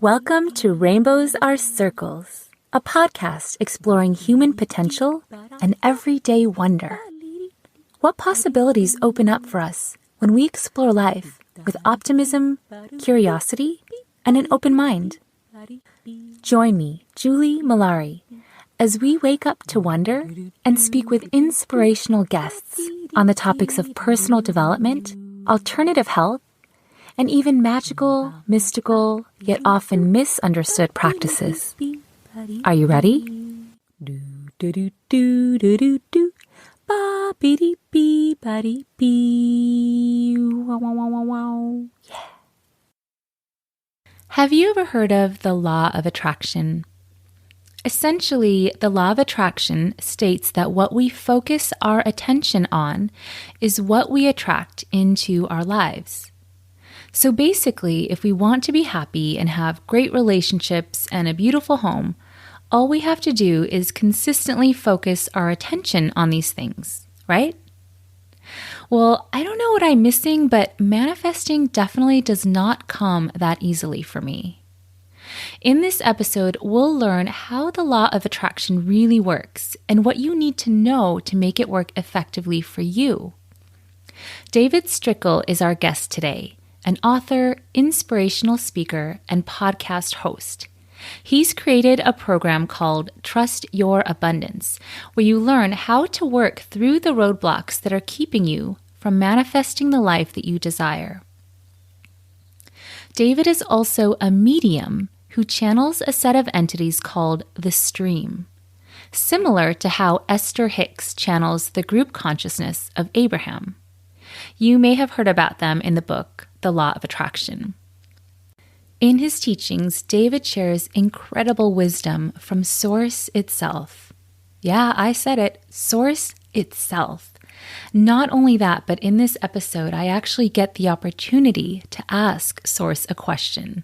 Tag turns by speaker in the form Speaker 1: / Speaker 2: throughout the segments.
Speaker 1: Welcome to Rainbows Are Circles, a podcast exploring human potential and everyday wonder. What possibilities open up for us when we explore life with optimism, curiosity, and an open mind? Join me, Julie Malari, as we wake up to wonder and speak with inspirational guests on the topics of personal development, alternative health, and even magical, mystical, yet often misunderstood practices. Are you ready? Yeah. Have you ever heard of the law of attraction? Essentially, the law of attraction states that what we focus our attention on is what we attract into our lives. So basically, if we want to be happy and have great relationships and a beautiful home, all we have to do is consistently focus our attention on these things, right? Well, I don't know what I'm missing, but manifesting definitely does not come that easily for me. In this episode, we'll learn how the law of attraction really works and what you need to know to make it work effectively for you. David Strickel is our guest today, an author, inspirational speaker, and podcast host. He's created a program called Trust Your Abundance, where you learn how to work through the roadblocks that are keeping you from manifesting the life that you desire. David is also a medium who channels a set of entities called the Stream, similar to how Esther Hicks channels the group consciousness of Abraham. You may have heard about them in the book, The Law of Attraction. In his teachings, David shares incredible wisdom from Source itself. Yeah, I said it, Source itself. Not only that, but in this episode, I actually get the opportunity to ask Source a question.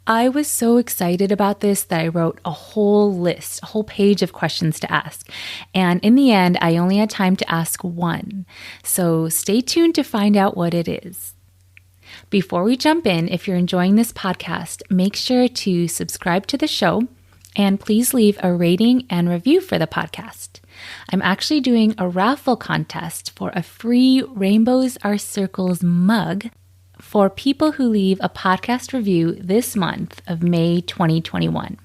Speaker 1: I was so excited about this that I wrote a whole page of questions to ask. And in the end, I only had time to ask one. So stay tuned to find out what it is. Before we jump in, if you're enjoying this podcast, make sure to subscribe to the show and please leave a rating and review for the podcast. I'm actually doing a raffle contest for a free Rainbows Are Circles mug for people who leave a podcast review this month of May 2021.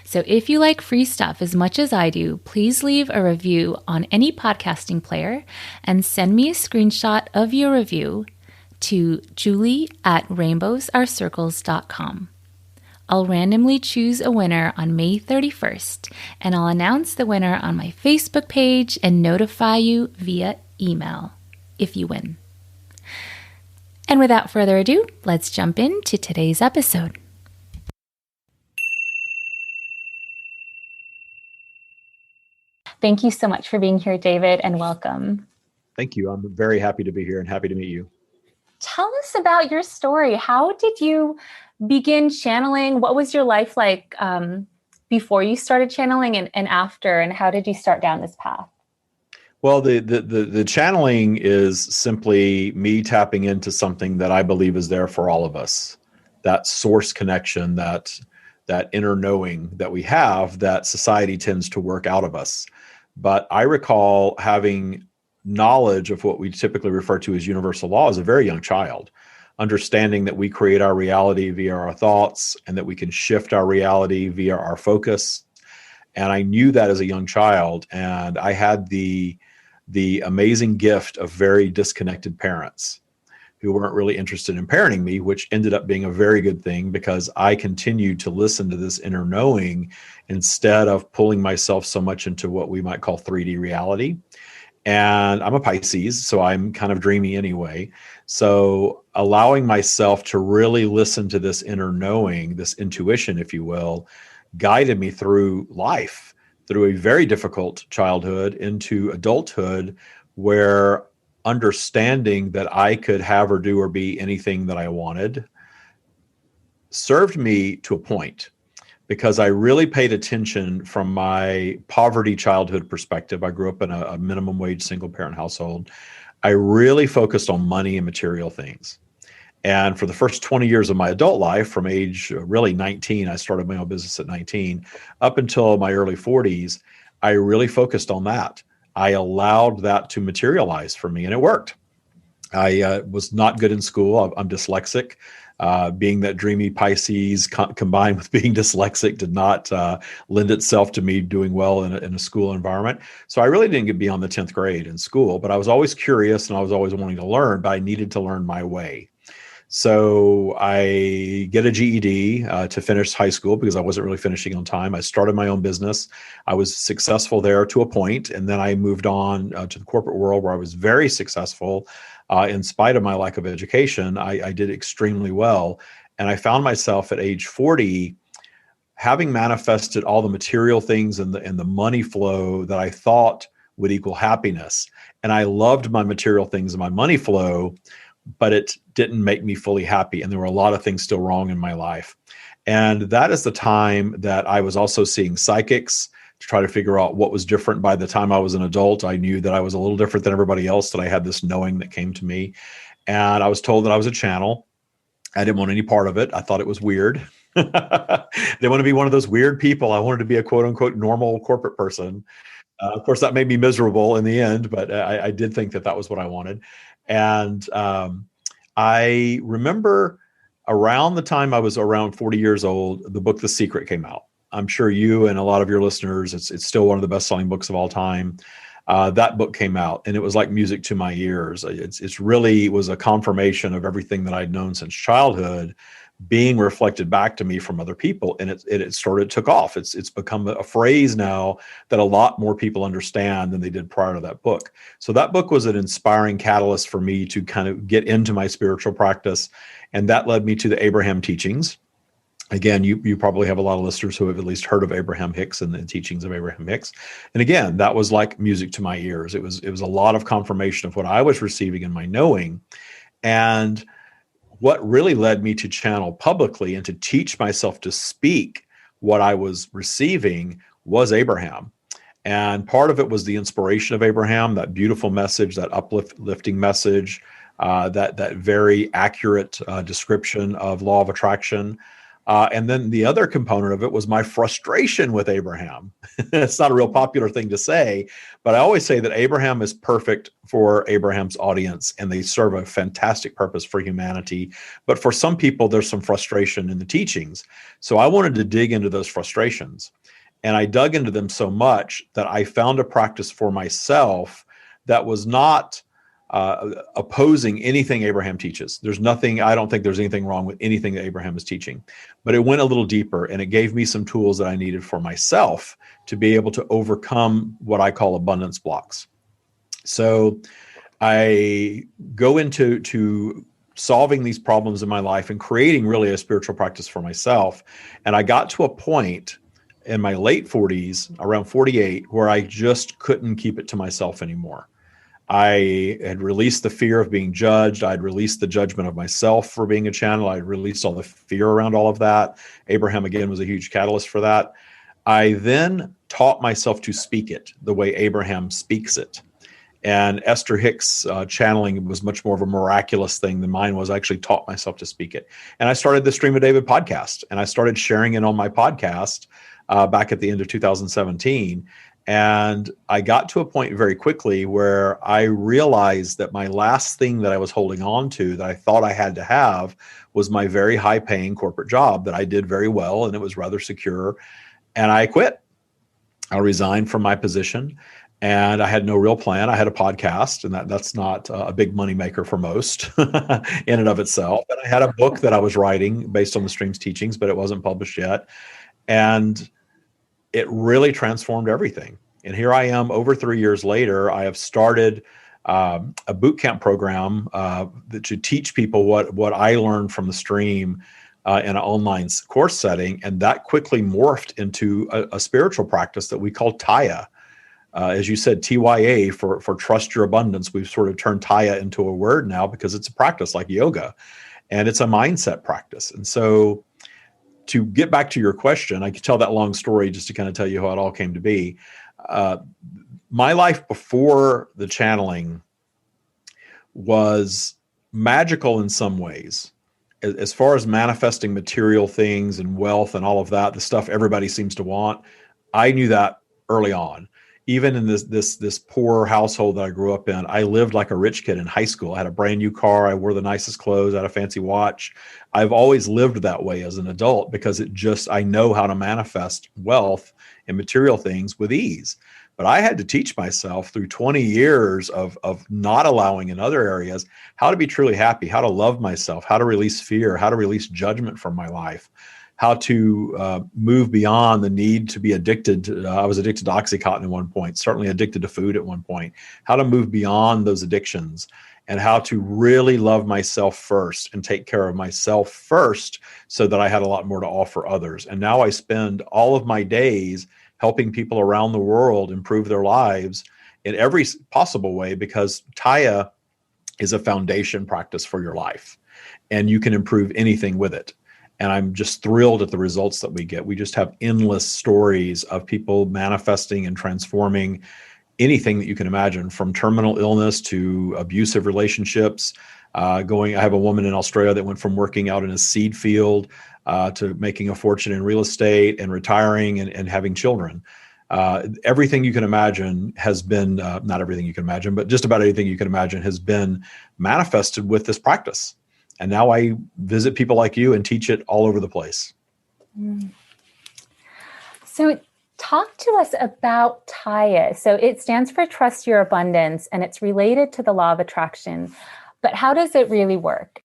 Speaker 1: So if you like free stuff as much as I do, please leave a review on any podcasting player and send me a screenshot of your review to julie@rainbowsarecircles.com. I'll randomly choose a winner on May 31st, and I'll announce the winner on my Facebook page and notify you via email if you win. And without further ado, let's jump into today's episode. Thank you so much for being here, David, and welcome.
Speaker 2: Thank you. I'm very happy to be here and happy to meet you.
Speaker 1: Tell us about your story. How did you begin channeling? What was your life like before you started channeling and after? And how did you start down this path?
Speaker 2: Well, the channeling is simply me tapping into something that I believe is there for all of us. That source connection, that inner knowing that we have that society tends to work out of us. But I recall having knowledge of what we typically refer to as universal law as a very young child, understanding that we create our reality via our thoughts and that we can shift our reality via our focus. And I knew that as a young child, and I had the amazing gift of very disconnected parents who weren't really interested in parenting me, which ended up being a very good thing because I continued to listen to this inner knowing instead of pulling myself so much into what we might call 3D reality. And I'm a Pisces, so I'm kind of dreamy anyway. So allowing myself to really listen to this inner knowing, this intuition, if you will, guided me through life, through a very difficult childhood into adulthood, where understanding that I could have or do or be anything that I wanted served me to a point, because I really paid attention from my poverty childhood perspective. I grew up in a minimum wage single parent household. I really focused on money and material things. And for the first 20 years of my adult life, from age really 19, I started my own business at 19, up until my early 40s, I really focused on that. I allowed that to materialize for me, and it worked. I was not good in school. I'm dyslexic. Being that dreamy Pisces combined with being dyslexic did not lend itself to me doing well in a school environment. So I really didn't get beyond the 10th grade in school, but I was always curious and I was always wanting to learn, but I needed to learn my way. So I get a GED to finish high school because I wasn't really finishing on time. I started my own business. I was successful there to a point, and then I moved on to the corporate world where I was very successful. In spite of my lack of education, I did extremely well. And I found myself at age 40 having manifested all the material things and the money flow that I thought would equal happiness. And I loved my material things and my money flow, but it didn't make me fully happy. And there were a lot of things still wrong in my life. And that is the time that I was also seeing psychics to try to figure out what was different. By the time I was an adult, I knew that I was a little different than everybody else, that I had this knowing that came to me. And I was told that I was a channel. I didn't want any part of it. I thought it was weird. I didn't want to be one of those weird people. I wanted to be a quote unquote normal corporate person. Of course, that made me miserable in the end, but I did think that that was what I wanted. And I remember around the time I was around 40 years old, the book The Secret came out. I'm sure you and a lot of your listeners, it's still one of the best-selling books of all time. That book came out, and it was like music to my ears. It's really was a confirmation of everything that I'd known since childhood being reflected back to me from other people, and it took off. It's become a phrase now that a lot more people understand than they did prior to that book. So that book was an inspiring catalyst for me to kind of get into my spiritual practice, and that led me to the Abraham teachings. Again, you probably have a lot of listeners who have at least heard of Abraham Hicks and the teachings of Abraham Hicks. And again, that was like music to my ears. It was a lot of confirmation of what I was receiving in my knowing. And what really led me to channel publicly and to teach myself to speak what I was receiving was Abraham. And part of it was the inspiration of Abraham, that beautiful message, that uplifting message, that very accurate description of law of attraction. And then the other component of it was my frustration with Abraham. It's not a real popular thing to say, but I always say that Abraham is perfect for Abraham's audience, and they serve a fantastic purpose for humanity. But for some people, there's some frustration in the teachings. So I wanted to dig into those frustrations. And I dug into them so much that I found a practice for myself that was not opposing anything Abraham teaches. I don't think there's anything wrong with anything that Abraham is teaching, but it went a little deeper, and it gave me some tools that I needed for myself to be able to overcome what I call abundance blocks. So I go into solving these problems in my life and creating really a spiritual practice for myself. And I got to a point in my late 40s, around 48, where I just couldn't keep it to myself anymore. I had released the fear of being judged. I'd released the judgment of myself for being a channel. I'd released all the fear around all of that. Abraham, again, was a huge catalyst for that. I then taught myself to speak it the way Abraham speaks it. And Esther Hicks channeling was much more of a miraculous thing than mine was. I actually taught myself to speak it. And I started the Stream of David podcast, and I started sharing it on my podcast back at the end of 2017. And I got to a point very quickly where I realized that my last thing that I was holding on to that I thought I had to have was my very high paying corporate job that I did very well, and it was rather secure. And I quit. I resigned from my position, and I had no real plan. I had a podcast, and that's not a big money maker for most in and of itself. And I had a book that I was writing based on the Stream's teachings, but it wasn't published yet. And it really transformed everything. And here I am over 3 years later. I have started a bootcamp program to teach people what I learned from the Stream in an online course setting. And that quickly morphed into a spiritual practice that we call Taya. As you said, TYA for trust your abundance. We've sort of turned Taya into a word now because it's a practice like yoga, and it's a mindset practice. And so to get back to your question, I could tell that long story just to kind of tell you how it all came to be. My life before the channeling was magical in some ways. As far as manifesting material things and wealth and all of that, the stuff everybody seems to want, I knew that early on. Even in this poor household that I grew up in, I lived like a rich kid in high school. I had a brand new car. I wore the nicest clothes. I had a fancy watch. I've always lived that way as an adult because I know how to manifest wealth and material things with ease. But I had to teach myself through 20 years of not allowing in other areas how to be truly happy, how to love myself, how to release fear, how to release judgment from my life, how to move beyond the need to be addicted to, I was addicted to Oxycontin at one point, certainly addicted to food at one point, how to move beyond those addictions and how to really love myself first and take care of myself first so that I had a lot more to offer others. And now I spend all of my days helping people around the world improve their lives in every possible way, because Taya is a foundation practice for your life and you can improve anything with it. And I'm just thrilled at the results that we get. We just have endless stories of people manifesting and transforming anything that you can imagine, from terminal illness to abusive relationships. I have a woman in Australia that went from working out in a seed field to making a fortune in real estate and retiring and having children. Everything you can imagine has been, not everything you can imagine, but just about anything you can imagine has been manifested with this practice. And now I visit people like you and teach it all over the place.
Speaker 1: So talk to us about Taya. So it stands for Trust Your Abundance, and it's related to the law of attraction. But how does it really work?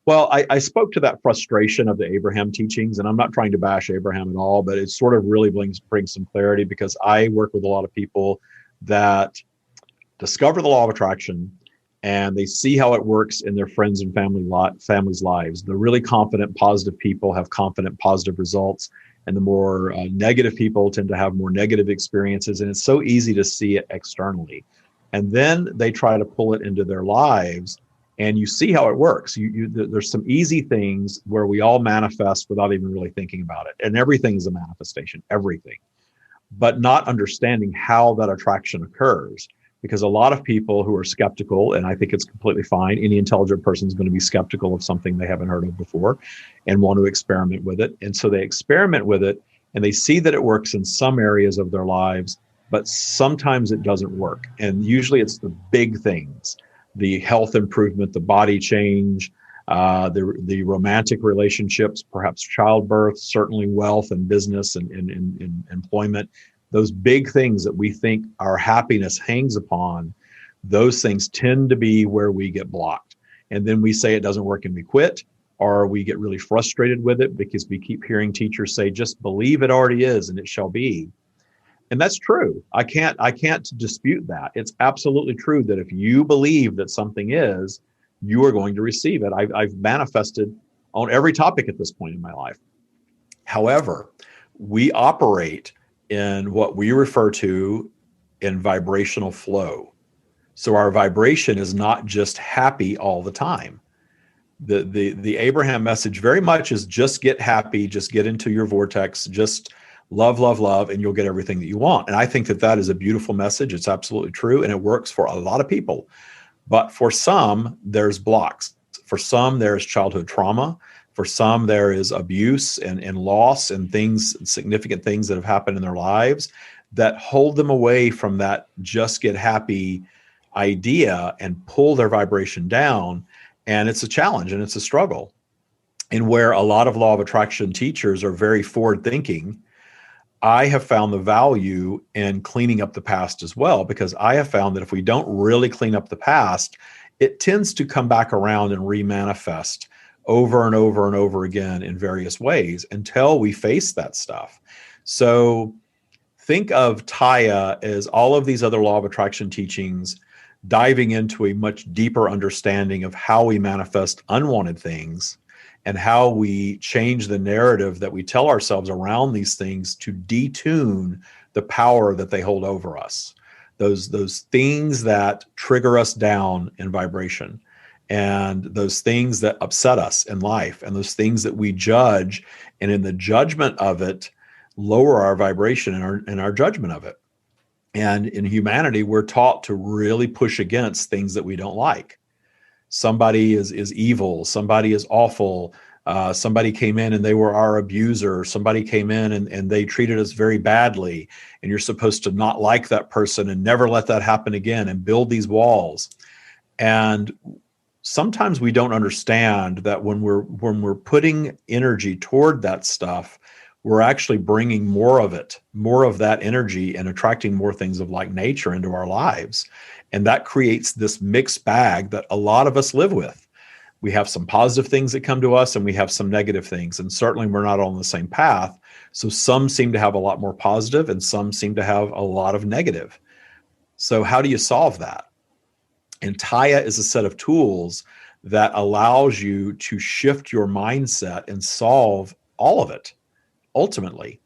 Speaker 2: Well, I spoke to that frustration of the Abraham teachings, and I'm not trying to bash Abraham at all, but it sort of really brings some clarity, because I work with a lot of people that discover the law of attraction and they see how it works in their friends and families' lives. The really confident, positive people have confident, positive results, and the more negative people tend to have more negative experiences. And it's so easy to see it externally. And then they try to pull it into their lives, and you see how it works. There's some easy things where we all manifest without even really thinking about it. And everything is a manifestation, everything. But not understanding how that attraction occurs. Because a lot of people who are skeptical, and I think it's completely fine, any intelligent person is going to be skeptical of something they haven't heard of before and want to experiment with it. And so they experiment with it and they see that it works in some areas of their lives, but sometimes it doesn't work. And usually it's the big things, the health improvement, the body change, the romantic relationships, perhaps childbirth, certainly wealth and business and employment. Those big things that we think our happiness hangs upon, those things tend to be where we get blocked. And then we say it doesn't work and we quit, or we get really frustrated with it because we keep hearing teachers say, just believe it already is and it shall be. And that's true. I can't dispute that. It's absolutely true that if you believe that something is, you are going to receive it. I've manifested on every topic at this point in my life. However, we operate in what we refer to in vibrational flow. So our vibration is not just happy all the time. The Abraham message very much is just get happy, just get into your vortex, just love, love, love, and you'll get everything that you want. And I think that is a beautiful message. It's absolutely true. And it works for a lot of people. But for some, there's blocks. For some, there's childhood trauma. For some, there is abuse and loss and things, significant things that have happened in their lives that hold them away from that just get happy idea and pull their vibration down. And it's a challenge and it's a struggle. And where a lot of law of attraction teachers are very forward thinking, I have found the value in cleaning up the past as well, because I have found that if we don't really clean up the past, it tends to come back around and remanifest over and over and over again in various ways until we face that stuff. So think of Taya as all of these other law of attraction teachings diving into a much deeper understanding of how we manifest unwanted things and how we change the narrative that we tell ourselves around these things to detune the power that they hold over us. Those things that trigger us down in vibration, and those things that upset us in life, and those things that we judge, and in the judgment of it, lower our vibration and our judgment of it. And in humanity, we're taught to really push against things that we don't like. somebody is evil, somebody is awful, somebody came in and they were our abuser, somebody came in and they treated us very badly, and you're supposed to not like that person and never let that happen again and build these walls. And sometimes we don't understand that when we're putting energy toward that stuff, we're actually bringing more of it, more of that energy, and attracting more things of like nature into our lives. And that creates this mixed bag that a lot of us live with. We have some positive things that come to us and we have some negative things. And certainly we're not all on the same path. So some seem to have a lot more positive and some seem to have a lot of negative. So how do you solve that? And Taya is a set of tools that allows you to shift your mindset and solve all of it, ultimately,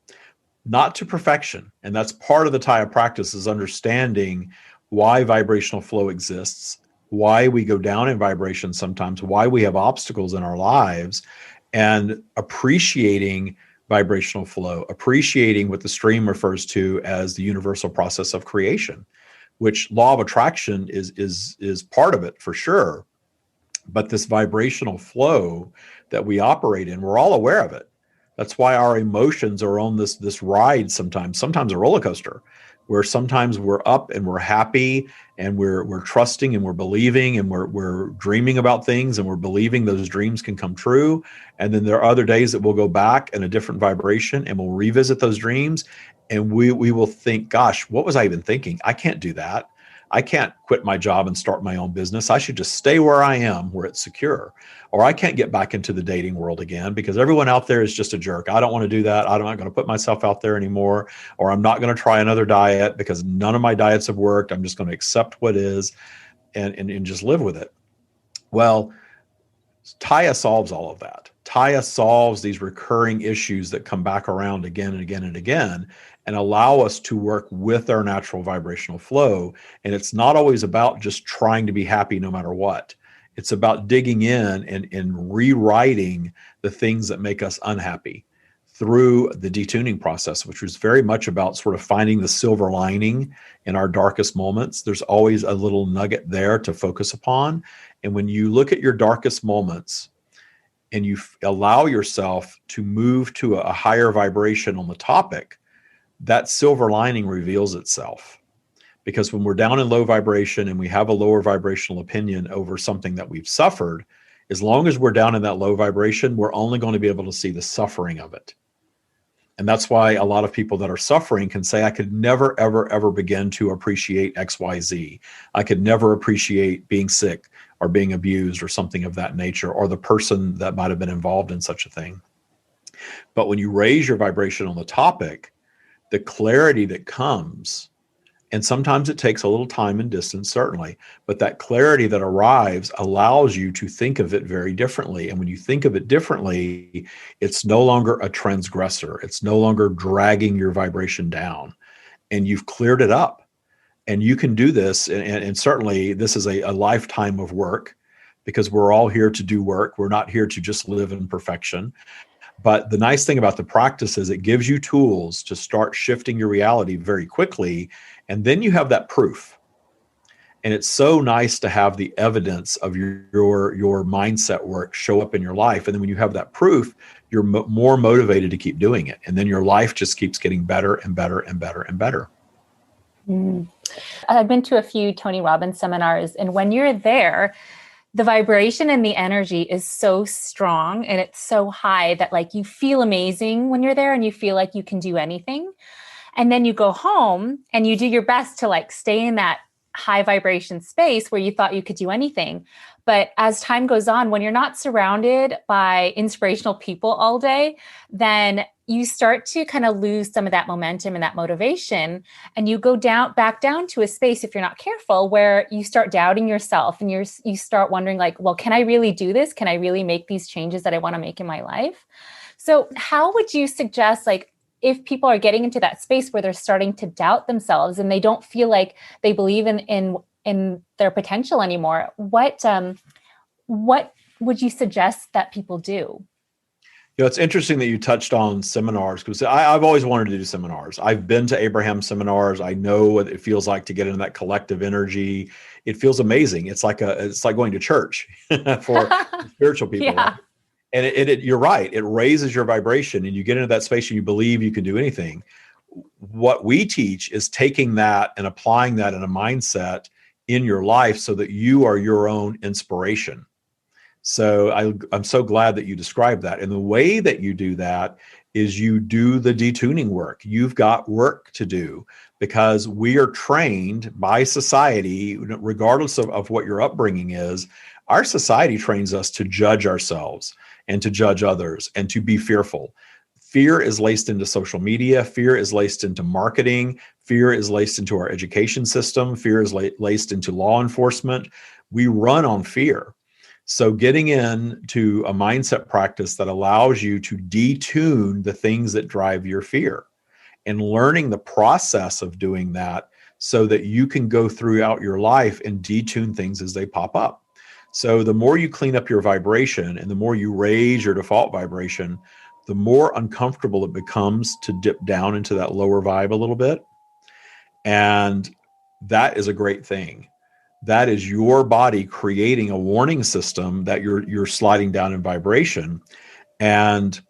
Speaker 2: not to perfection. And that's part of the Taya practice, is understanding why vibrational flow exists, why we go down in vibration sometimes, why we have obstacles in our lives, and appreciating vibrational flow, appreciating what the stream refers to as the universal process of creation, which law of attraction is part of it for sure. But this vibrational flow that we operate in, we're all aware of it. That's why our emotions are on this ride sometimes a roller coaster, where sometimes we're up and we're happy and we're trusting and we're believing and we're dreaming about things and we're believing those dreams can come true. And then there are other days that we'll go back in a different vibration and we'll revisit those dreams, and we will think, gosh, what was I even thinking? I can't do that. I can't quit my job and start my own business. I should just stay where I am, where it's secure. Or I can't get back into the dating world again because everyone out there is just a jerk. I don't want to do that. I'm not going to put myself out there anymore. Or I'm not going to try another diet because none of my diets have worked. I'm just going to accept what is and just live with it. Well, Taya solves all of that. Taya solves these recurring issues that come back around again and again and again, and allow us to work with our natural vibrational flow. And it's not always about just trying to be happy no matter what. It's about digging in and rewriting the things that make us unhappy through the detuning process, which was very much about sort of finding the silver lining in our darkest moments. There's always a little nugget there to focus upon. And when you look at your darkest moments and you allow yourself to move to a higher vibration on the topic, that silver lining reveals itself. Because when we're down in low vibration and we have a lower vibrational opinion over something that we've suffered, as long as we're down in that low vibration, we're only going to be able to see the suffering of it. And that's why a lot of people that are suffering can say, I could never, ever, ever begin to appreciate XYZ. I could never appreciate being sick or being abused or something of that nature, or the person that might have been involved in such a thing. But when you raise your vibration on the topic, the clarity that comes, and sometimes it takes a little time and distance, certainly, but that clarity that arrives allows you to think of it very differently. And when you think of it differently, it's no longer a transgressor. It's no longer dragging your vibration down, and you've cleared it up. And you can do this. And certainly this is a lifetime of work, because we're all here to do work. We're not here to just live in perfection. But the nice thing about the practice is it gives you tools to start shifting your reality very quickly. And then you have that proof. And it's so nice to have the evidence of your mindset work show up in your life. And then when you have that proof, you're more motivated to keep doing it. And then your life just keeps getting better and better and better and better.
Speaker 1: I've been to a few Tony Robbins seminars, and when you're there, the vibration and the energy is so strong and it's so high that like you feel amazing when you're there and you feel like you can do anything. And then you go home and you do your best to like stay in that high vibration space where you thought you could do anything. But as time goes on, when you're not surrounded by inspirational people all day, then you start to kind of lose some of that momentum and that motivation. And you go back down to a space, if you're not careful, where you start doubting yourself and you start wondering like, well, can I really do this? Can I really make these changes that I want to make in my life? So how would you suggest, like, if people are getting into that space where they're starting to doubt themselves and they don't feel like they believe in their potential anymore, what would you suggest that people do?
Speaker 2: It's interesting that you touched on seminars, because I've always wanted to do seminars. I've been to Abraham seminars. I know what it feels like to get into that collective energy. It feels amazing. It's like going to church for spiritual people, right?
Speaker 1: Yeah.
Speaker 2: And you're right. It raises your vibration, and you get into that space and you believe you can do anything. What we teach is taking that and applying that in a mindset in your life so that you are your own inspiration. So I'm so glad that you described that. And the way that you do that is you do the detuning work. You've got work to do, because we are trained by society, regardless of what your upbringing is. Our society trains us to judge ourselves and to judge others and to be fearful. Fear is laced into social media. Fear is laced into marketing. Fear is laced into our education system. Fear is laced into law enforcement. We run on fear. So getting into a mindset practice that allows you to detune the things that drive your fear, and learning the process of doing that so that you can go throughout your life and detune things as they pop up. So the more you clean up your vibration and the more you raise your default vibration, the more uncomfortable it becomes to dip down into that lower vibe a little bit. And that is a great thing. That is your body creating a warning system that you're sliding down in vibration. And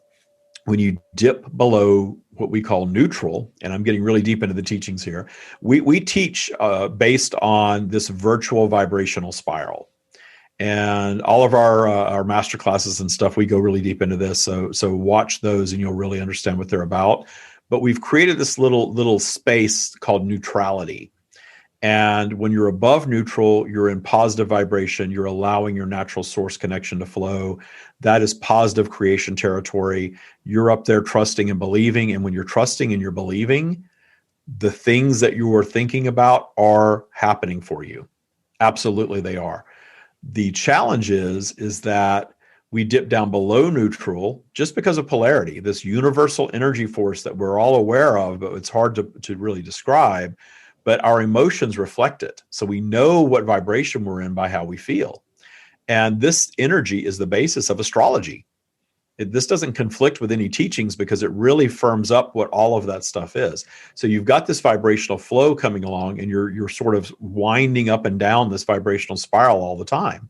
Speaker 2: when you dip below what we call neutral, and I'm getting really deep into the teachings here, we teach based on this virtual vibrational spiral. And all of our master classes and stuff, we go really deep into this. So watch those and you'll really understand what they're about. But we've created this little space called neutrality. And when you're above neutral, you're in positive vibration. You're allowing your natural source connection to flow. That is positive creation territory. You're up there trusting and believing. And when you're trusting and you're believing, the things that you are thinking about are happening for you. Absolutely, they are. The challenge is that we dip down below neutral just because of polarity, this universal energy force that we're all aware of, but it's hard to really describe. But our emotions reflect it. So we know what vibration we're in by how we feel. And this energy is the basis of astrology. This doesn't conflict with any teachings because it really firms up what all of that stuff is. So you've got this vibrational flow coming along, and you're sort of winding up and down this vibrational spiral all the time.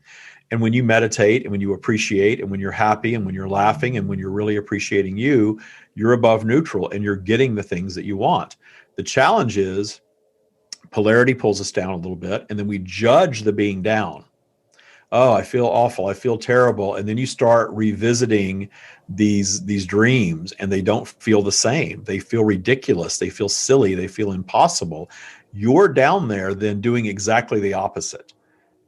Speaker 2: And when you meditate and when you appreciate and when you're happy and when you're laughing and when you're really appreciating you're above neutral and you're getting the things that you want. The challenge is polarity pulls us down a little bit, and then we judge the being down. Oh, I feel awful. I feel terrible. And then you start revisiting these dreams, and they don't feel the same. They feel ridiculous. They feel silly. They feel impossible. You're down there then doing exactly the opposite.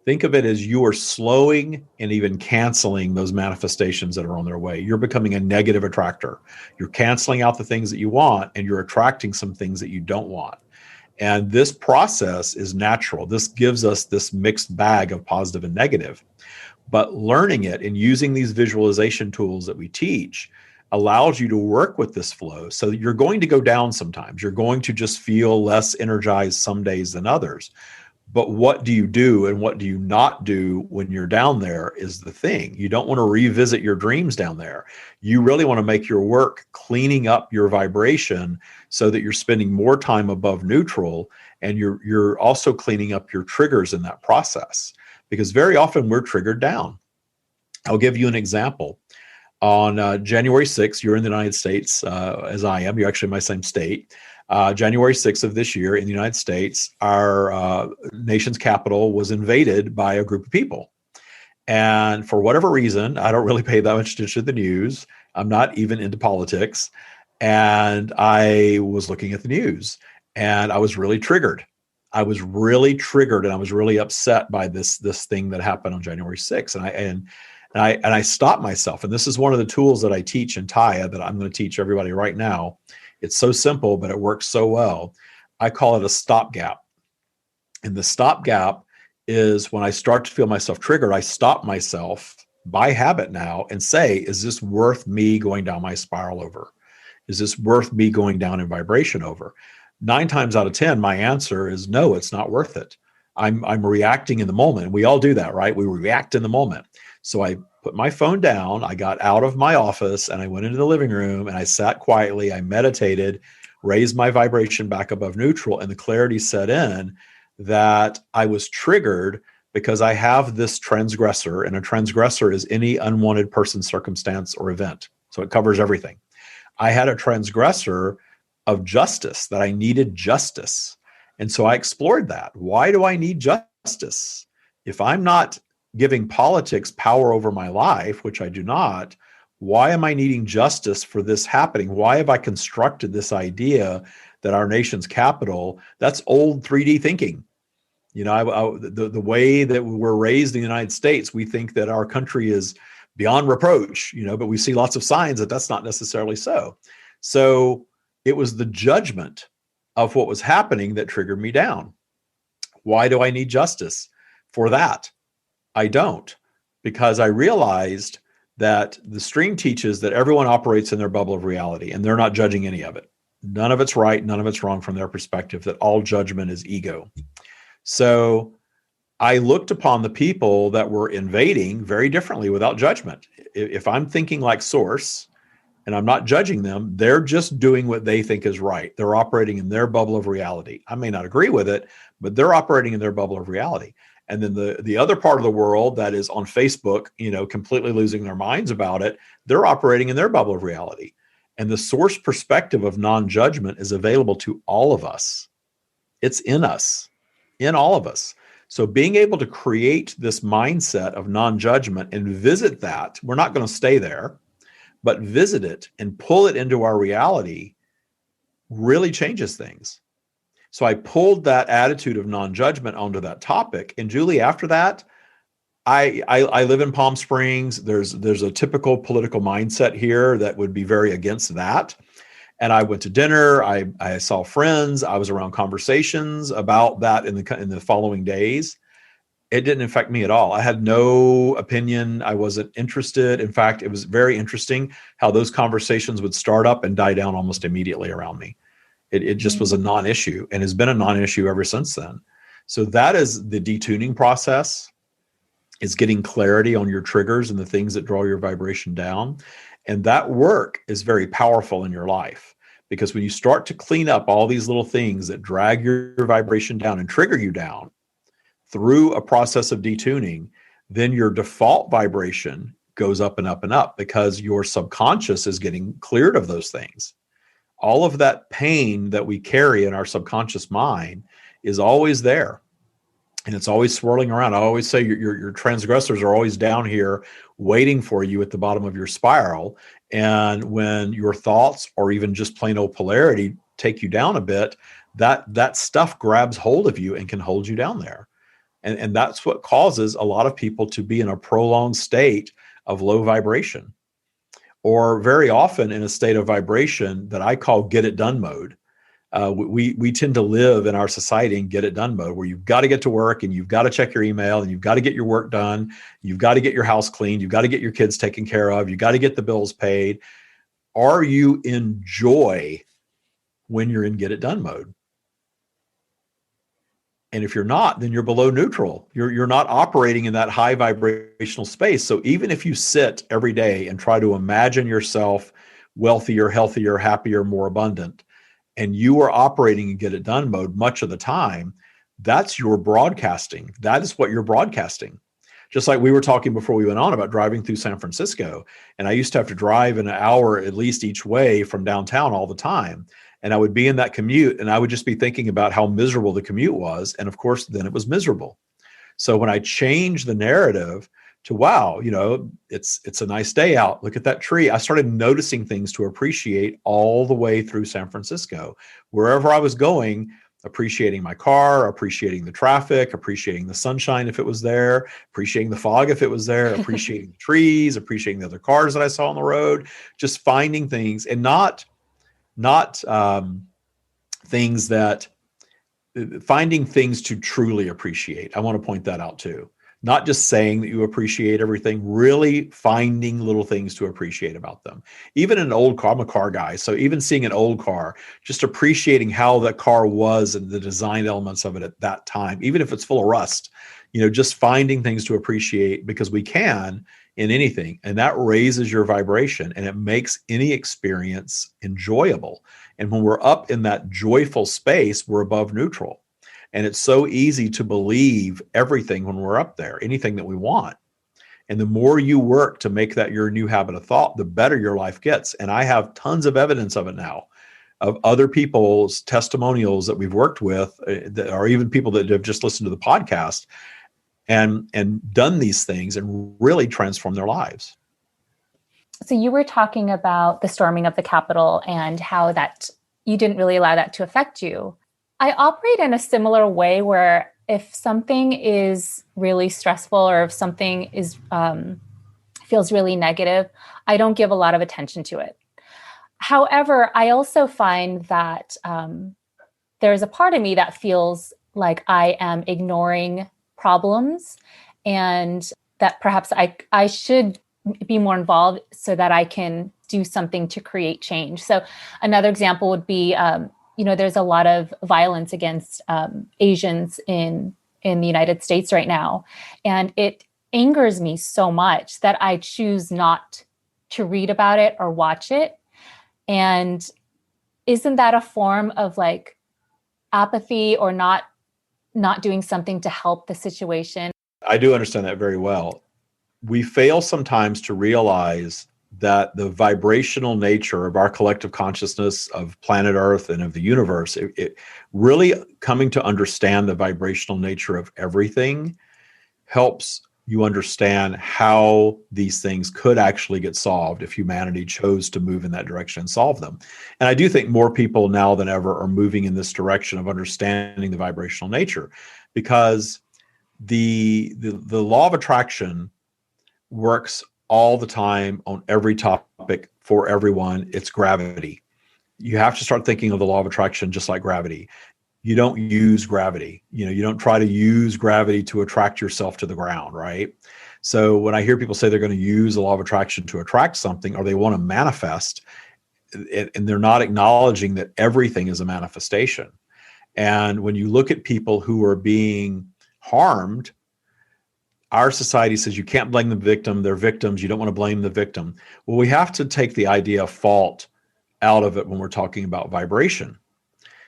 Speaker 2: Think of it as you are slowing and even canceling those manifestations that are on their way. You're becoming a negative attractor. You're canceling out the things that you want, and you're attracting some things that you don't want. And this process is natural. This gives us this mixed bag of positive and negative. But learning it and using these visualization tools that we teach allows you to work with this flow. So you're going to go down sometimes. You're going to just feel less energized some days than others. But what do you do and what do you not do when you're down there is the thing. You don't want to revisit your dreams down there. You really want to make your work cleaning up your vibration so that you're spending more time above neutral, and you're also cleaning up your triggers in that process, because very often we're triggered down. I'll give you an example. On January 6th, you're in the United States, as I am. You're actually in my same state. January 6th of this year in the United States, our nation's capital was invaded by a group of people. And for whatever reason, I don't really pay that much attention to the news. I'm not even into politics. And I was looking at the news, and I was really triggered. I was really triggered, and I was really upset by this thing that happened on January 6th. And I stopped myself. And this is one of the tools that I teach in Taya that I'm going to teach everybody right now. It's so simple, but it works so well. I call it a stopgap. And the stopgap is when I start to feel myself triggered, I stop myself by habit now and say, is this worth me going down my spiral over? Is this worth me going down in vibration over? 9 times out of 10, my answer is no, it's not worth it. I'm reacting in the moment. We all do that, right? We react in the moment. So I put my phone down. I got out of my office and I went into the living room and I sat quietly. I meditated, raised my vibration back above neutral, and the clarity set in that I was triggered because I have this transgressor, and a transgressor is any unwanted person, circumstance, or event. So it covers everything. I had a transgressor of justice, that I needed justice. And so I explored that. Why do I need justice? If I'm not giving politics power over my life, which I do not, why am I needing justice for this happening? Why have I constructed this idea that our nation's capital, that's old 3D thinking. The way that we're raised in the United States, we think that our country is beyond reproach, but we see lots of signs that that's not necessarily so. So it was the judgment of what was happening that triggered me down. Why do I need justice for that? I don't, because I realized that the stream teaches that everyone operates in their bubble of reality, and they're not judging any of it. None of it's right, none of it's wrong from their perspective, that all judgment is ego. So I looked upon the people that were invading very differently without judgment. If I'm thinking like source and I'm not judging them, they're just doing what they think is right. They're operating in their bubble of reality. I may not agree with it, but they're operating in their bubble of reality. And then the other part of the world that is on Facebook, completely losing their minds about it, they're operating in their bubble of reality. And the source perspective of non-judgment is available to all of us. It's in us, in all of us. So being able to create this mindset of non-judgment and visit that, we're not going to stay there, but visit it and pull it into our reality really changes things. So I pulled that attitude of non-judgment onto that topic. And Julie, after that, I live in Palm Springs. There's a typical political mindset here that would be very against that. And I went to dinner. I saw friends. I was around conversations about that in the following days. It didn't affect me at all. I had no opinion. I wasn't interested. In fact, it was very interesting how those conversations would start up and die down almost immediately around me. It just was a non-issue and has been a non-issue ever since then. So that is the detuning process. It's getting clarity on your triggers and the things that draw your vibration down. And that work is very powerful in your life, because when you start to clean up all these little things that drag your vibration down and trigger you down through a process of detuning, then your default vibration goes up and up and up, because your subconscious is getting cleared of those things. All of that pain that we carry in our subconscious mind is always there. And it's always swirling around. I always say your transgressors are always down here waiting for you at the bottom of your spiral. And when your thoughts or even just plain old polarity take you down a bit, that stuff grabs hold of you and can hold you down there. And that's what causes a lot of people to be in a prolonged state of low vibration, or very often in a state of vibration that I call get it done mode. We tend to live in our society in get it done mode, where you've got to get to work and you've got to check your email and you've got to get your work done. You've got to get your house cleaned. You've got to get your kids taken care of. You've got to get the bills paid. Are you in joy when you're in get it done mode? And if you're not, then you're below neutral. You're not operating in that high vibrational space. So even if you sit every day and try to imagine yourself wealthier, healthier, happier, more abundant, and you are operating in get it done mode much of the time, that's your broadcasting. That is what you're broadcasting. Just like we were talking before we went on about driving through San Francisco. And I used to have to drive an hour at least each way from downtown all the time. And I would be in that commute and I would just be thinking about how miserable the commute was. And of course, then it was miserable. So when I changed the narrative to, wow, it's a nice day out. Look at that tree. I started noticing things to appreciate all the way through San Francisco. Wherever I was going, appreciating my car, appreciating the traffic, appreciating the sunshine if it was there, appreciating the fog if it was there, appreciating the trees, appreciating the other cars that I saw on the road, just finding things, and not things that, finding things to truly appreciate. I want to point that out too. Not just saying that you appreciate everything, really finding little things to appreciate about them. Even an old car, I'm a car guy, so even seeing an old car, just appreciating how that car was and the design elements of it at that time, even if it's full of rust, just finding things to appreciate, because we can in anything. And that raises your vibration and it makes any experience enjoyable. And when we're up in that joyful space, we're above neutral. And it's so easy to believe everything when we're up there, anything that we want. And the more you work to make that your new habit of thought, the better your life gets. And I have tons of evidence of it now, of other people's testimonials that we've worked with, or even people that have just listened to the podcast and done these things and really transformed their lives.
Speaker 1: So you were talking about the storming of the Capitol and how that you didn't really allow that to affect you. I operate in a similar way where if something is really stressful or if something is feels really negative, I don't give a lot of attention to it. However, I also find that there's a part of me that feels like I am ignoring problems and that perhaps I should be more involved so that I can do something to create change. So another example would be, there's a lot of violence against Asians in the United States right now. And it angers me so much that I choose not to read about it or watch it. And isn't that a form of like apathy or not doing something to help the situation?
Speaker 2: I do understand that very well. We fail sometimes to realize that the vibrational nature of our collective consciousness of planet Earth and of the universe, it really coming to understand the vibrational nature of everything helps you understand how these things could actually get solved if humanity chose to move in that direction and solve them. And I do think more people now than ever are moving in this direction of understanding the vibrational nature, because the law of attraction works all the time on every topic for everyone. It's gravity. You have to start thinking of the law of attraction just like gravity. You don't use gravity. You don't try to use gravity to attract yourself to the ground, right? So when I hear people say they're going to use the law of attraction to attract something, or they want to manifest, and they're not acknowledging that everything is a manifestation. And when you look at people who are being harmed, our society says you can't blame the victim. They're victims. You don't want to blame the victim. Well, we have to take the idea of fault out of it when we're talking about vibration.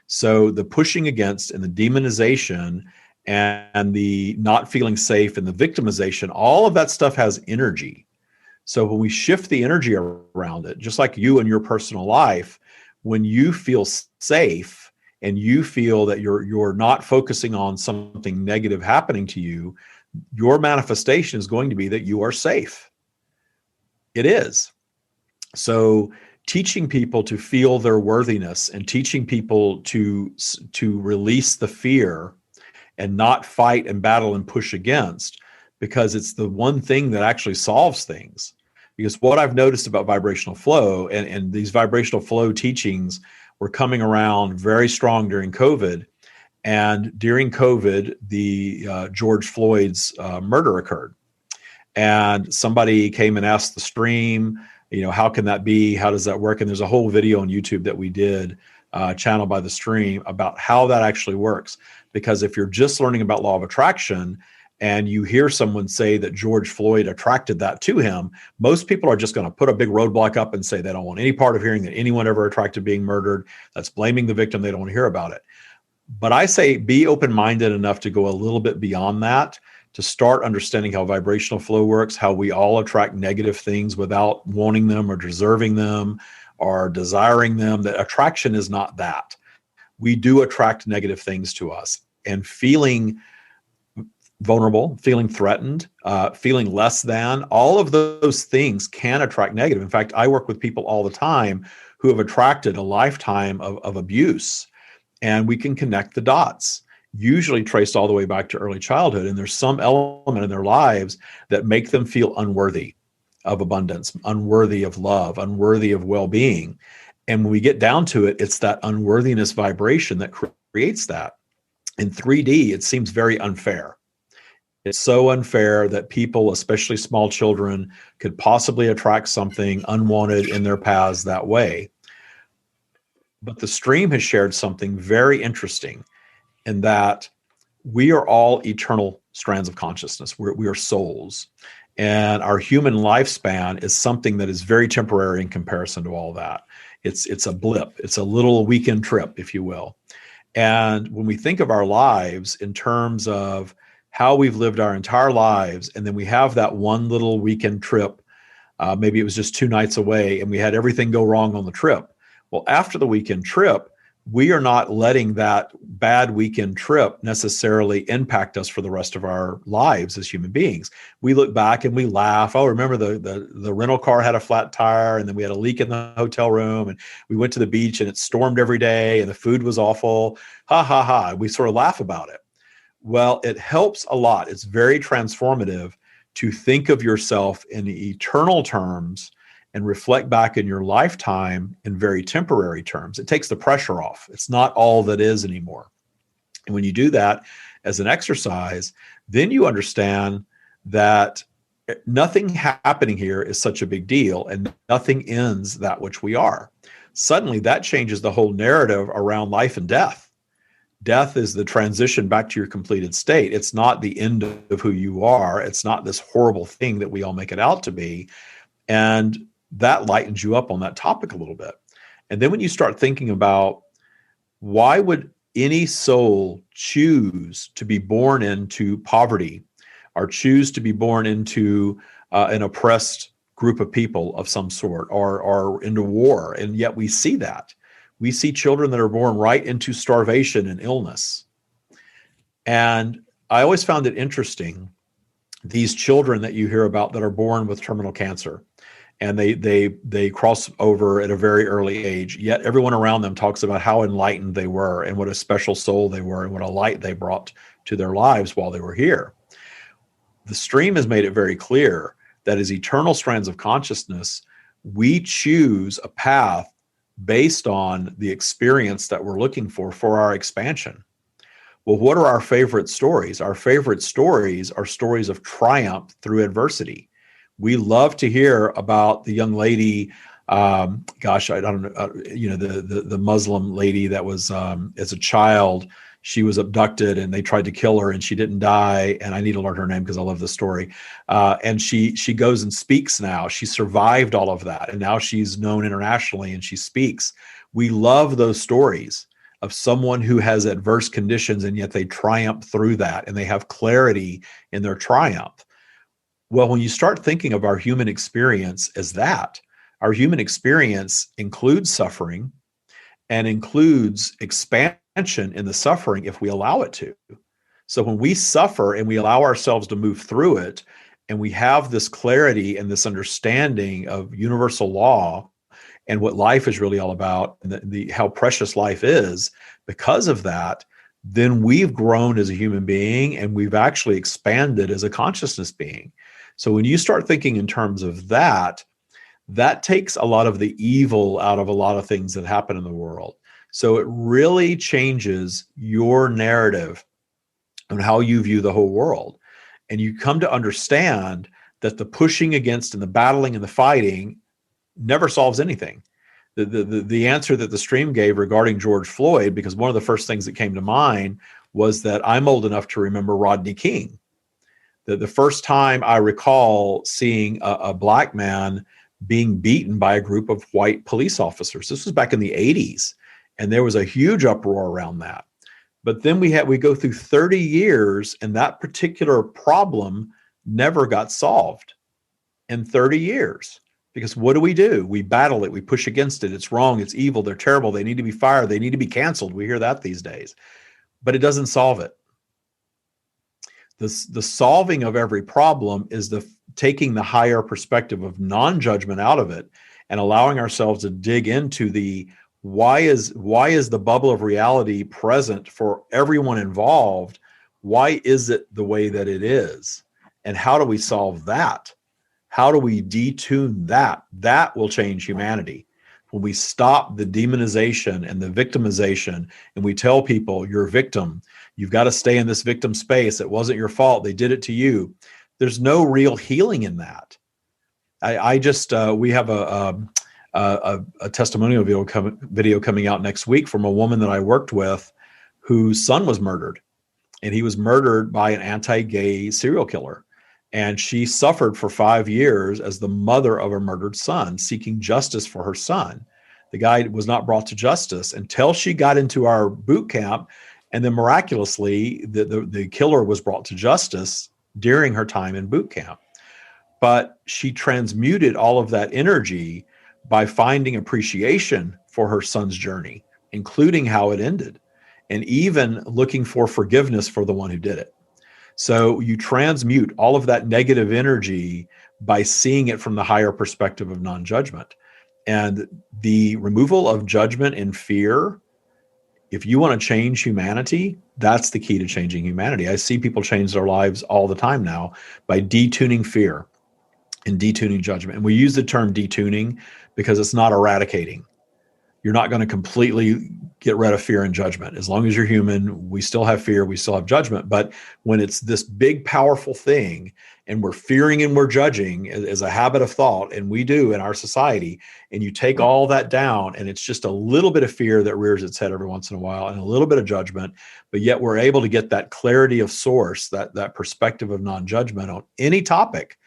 Speaker 2: So the pushing against and the demonization and the not feeling safe and the victimization, all of that stuff has energy. So when we shift the energy around it, just like you in your personal life, when you feel safe and you feel that you're not focusing on something negative happening to you, your manifestation is going to be that you are safe. It is. So teaching people to feel their worthiness and teaching people to release the fear and not fight and battle and push against, because it's the one thing that actually solves things. Because what I've noticed about vibrational flow, and these vibrational flow teachings were coming around very strong during COVID. And during COVID, the George Floyd's murder occurred. And somebody came and asked the stream, how can that be? How does that work? And there's a whole video on YouTube that we did, channeled by the stream, about how that actually works. Because if you're just learning about law of attraction and you hear someone say that George Floyd attracted that to him, most people are just going to put a big roadblock up and say they don't want any part of hearing that anyone ever attracted being murdered. That's blaming the victim. They don't want to hear about it. But I say be open-minded enough to go a little bit beyond that, to start understanding how vibrational flow works, how we all attract negative things without wanting them or deserving them or desiring them. That attraction is not that. We do attract negative things to us, and feeling vulnerable, feeling threatened, feeling less than, all of those things can attract negative. In fact, I work with people all the time who have attracted a lifetime of abuse, and we can connect the dots, usually traced all the way back to early childhood. And there's some element in their lives that make them feel unworthy of abundance, unworthy of love, unworthy of well-being. And when we get down to it, it's that unworthiness vibration that creates that. In 3D, it seems very unfair. It's so unfair that people, especially small children, could possibly attract something unwanted in their paths that way. But the stream has shared something very interesting, in that we are all eternal strands of consciousness. We are souls. And our human lifespan is something that is very temporary in comparison to all that. It's a blip. It's a little weekend trip, if you will. And when we think of our lives in terms of how we've lived our entire lives, and then we have that one little weekend trip, maybe it was just 2 nights away, and we had everything go wrong on the trip. Well, after the weekend trip, we are not letting that bad weekend trip necessarily impact us for the rest of our lives as human beings. We look back and we laugh. Oh, remember the rental car had a flat tire, and then we had a leak in the hotel room, and we went to the beach and it stormed every day and the food was awful. Ha ha ha. We sort of laugh about it. Well, it helps a lot. It's very transformative to think of yourself in eternal terms and reflect back in your lifetime in very temporary terms. It takes the pressure off. It's not all that is anymore. And when you do that as an exercise, then you understand that nothing happening here is such a big deal, and nothing ends that which we are. Suddenly, that changes the whole narrative around life and death. Death is the transition back to your completed state. It's not the end of who you are. It's not this horrible thing that we all make it out to be. And that lightens you up on that topic a little bit. And then when you start thinking about why would any soul choose to be born into poverty or choose to be born into an oppressed group of people of some sort or into war? And yet we see that. We see children that are born right into starvation and illness. And I always found it interesting, these children that you hear about that are born with terminal cancer, and they cross over at a very early age, yet everyone around them talks about how enlightened they were and what a special soul they were and what a light they brought to their lives while they were here. The stream has made it very clear that as eternal strands of consciousness, we choose a path based on the experience that we're looking for our expansion. Well, what are our favorite stories? Our favorite stories are stories of triumph through adversity. We love to hear about the young lady, I don't know, the Muslim lady that was, as a child, she was abducted and they tried to kill her and she didn't die. And I need to learn her name because I love the story. And she goes and speaks now. She survived all of that. And now she's known internationally and she speaks. We love those stories of someone who has adverse conditions and yet they triumph through that and they have clarity in their triumph. Well, when you start thinking of our human experience as that, our human experience includes suffering and includes expansion in the suffering if we allow it to. So when we suffer and we allow ourselves to move through it, and we have this clarity and this understanding of universal law and what life is really all about, and how precious life is, because of that, then we've grown as a human being and we've actually expanded as a consciousness being. So when you start thinking in terms of that, that takes a lot of the evil out of a lot of things that happen in the world. So it really changes your narrative on how you view the whole world. And you come to understand that the pushing against and the battling and the fighting never solves anything. The answer that the stream gave regarding George Floyd, because one of the first things that came to mind was that I'm old enough to remember Rodney King. The first time I recall seeing a black man being beaten by a group of white police officers. This was back in the 80s, and there was a huge uproar around that. But then we go through 30 years, and that particular problem never got solved in 30 years. Because what do? We battle it. We push against it. It's wrong. It's evil. They're terrible. They need to be fired. They need to be canceled. We hear that these days. But it doesn't solve it. The solving of every problem is taking the higher perspective of non-judgment out of it and allowing ourselves to dig into the why is the bubble of reality present for everyone involved? Why is it the way that it is? And how do we solve that? How do we detune that? That will change humanity. When we stop the demonization and the victimization and we tell people, you're a victim, you've got to stay in this victim space. It wasn't your fault. They did it to you. There's no real healing in that. We have a testimonial video coming out next week from a woman that I worked with whose son was murdered. And he was murdered by an anti-gay serial killer. And she suffered for 5 years as the mother of a murdered son, seeking justice for her son. The guy was not brought to justice until she got into our boot camp. And then miraculously, the killer was brought to justice during her time in boot camp. But she transmuted all of that energy by finding appreciation for her son's journey, including how it ended, and even looking for forgiveness for the one who did it. So you transmute all of that negative energy by seeing it from the higher perspective of non-judgment. And the removal of judgment and fear, if you want to change humanity, that's the key to changing humanity. I see people change their lives all the time now by detuning fear and detuning judgment. And we use the term detuning because it's not eradicating. You're not going to completely get rid of fear and judgment. As long as you're human, we still have fear, we still have judgment. But when it's this big, powerful thing, and we're fearing and we're judging as a habit of thought, and we do in our society, and you take all that down, and it's just a little bit of fear that rears its head every once in a while, and a little bit of judgment, but yet we're able to get that clarity of source, that perspective of non-judgment on any topic,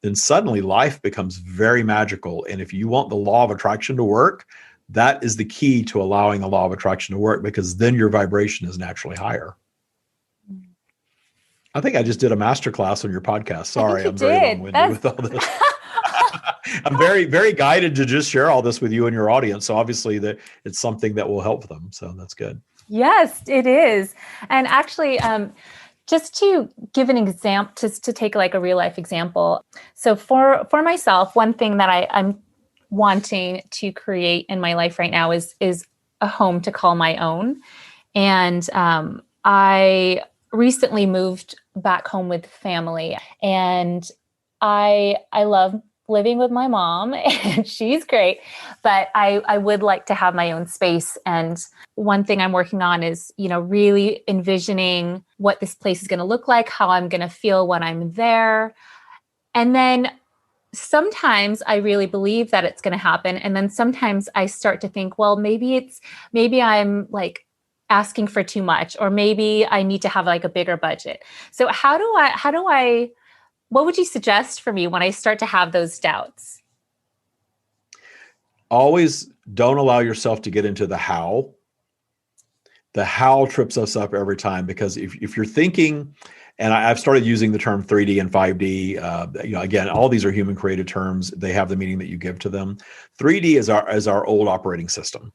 Speaker 2: then suddenly life becomes very magical. And if you want the law of attraction to work, that is the key to allowing the law of attraction to work, because then your vibration is naturally higher. I think I just did a masterclass on your podcast. Sorry, I'm very long-winded with all this. I'm very, very guided to just share all this with you and your audience. So obviously that it's something that will help them. So that's good.
Speaker 1: Yes, it is. And actually, just to give an example, just to take like a real life example. So for myself, one thing that I'm wanting to create in my life right now is a home to call my own. And I recently moved back home with family, and I love living with my mom, and she's great, but I would like to have my own space. And one thing I'm working on is, really envisioning what this place is going to look like, how I'm going to feel when I'm there. And then sometimes I really believe that it's going to happen. And then sometimes I start to think, well, maybe I'm like asking for too much, or maybe I need to have like a bigger budget. So what would you suggest for me when I start to have those doubts?
Speaker 2: Always don't allow yourself to get into the how. The how trips us up every time, because if you're thinking, and I've started using the term 3D and 5D. Again, all these are human created terms. They have the meaning that you give to them. 3D is our old operating system,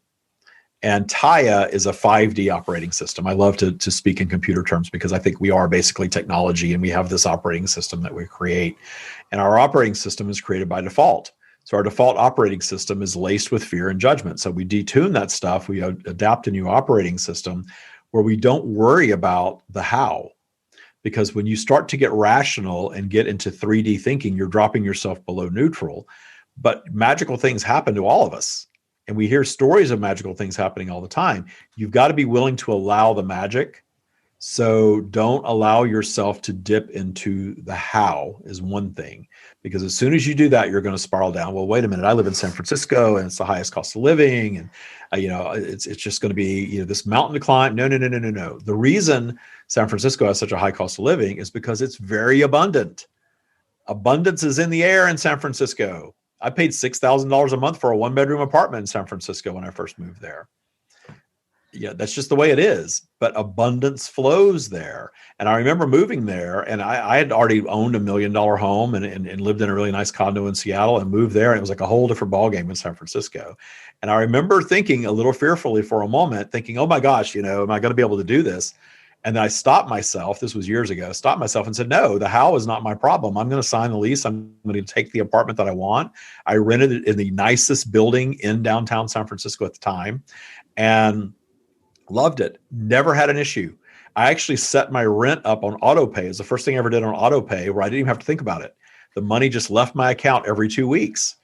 Speaker 2: and Taya is a 5D operating system. I love to speak in computer terms because I think we are basically technology, and we have this operating system that we create. And our operating system is created by default. So our default operating system is laced with fear and judgment. So we detune that stuff. We adapt a new operating system where we don't worry about the how. Because when you start to get rational and get into 3D thinking, you're dropping yourself below neutral. But magical things happen to all of us. And we hear stories of magical things happening all the time. You've got to be willing to allow the magic. So don't allow yourself to dip into the how is one thing. Because as soon as you do that, you're going to spiral down. Well, wait a minute. I live in San Francisco, and it's the highest cost of living. And, it's just going to be, this mountain to climb. No. The reason San Francisco has such a high cost of living is because it's very abundant. Abundance is in the air in San Francisco. I paid $6,000 a month for a 1-bedroom apartment in San Francisco when I first moved there. Yeah, that's just the way it is. But abundance flows there. And I remember moving there, and I had already owned $1 million home and lived in a really nice condo in Seattle, and moved there. And it was like a whole different ballgame in San Francisco. And I remember thinking a little fearfully for a moment, thinking, oh my gosh, am I going to be able to do this? And then I stopped myself. This was years ago. Stopped myself and said, no, the how is not my problem. I'm going to sign the lease. I'm going to take the apartment that I want. I rented it in the nicest building in downtown San Francisco at the time, and loved it. Never had an issue. I actually set my rent up on auto pay. It's the first thing I ever did on auto pay, where I didn't even have to think about it. The money just left my account every 2 weeks.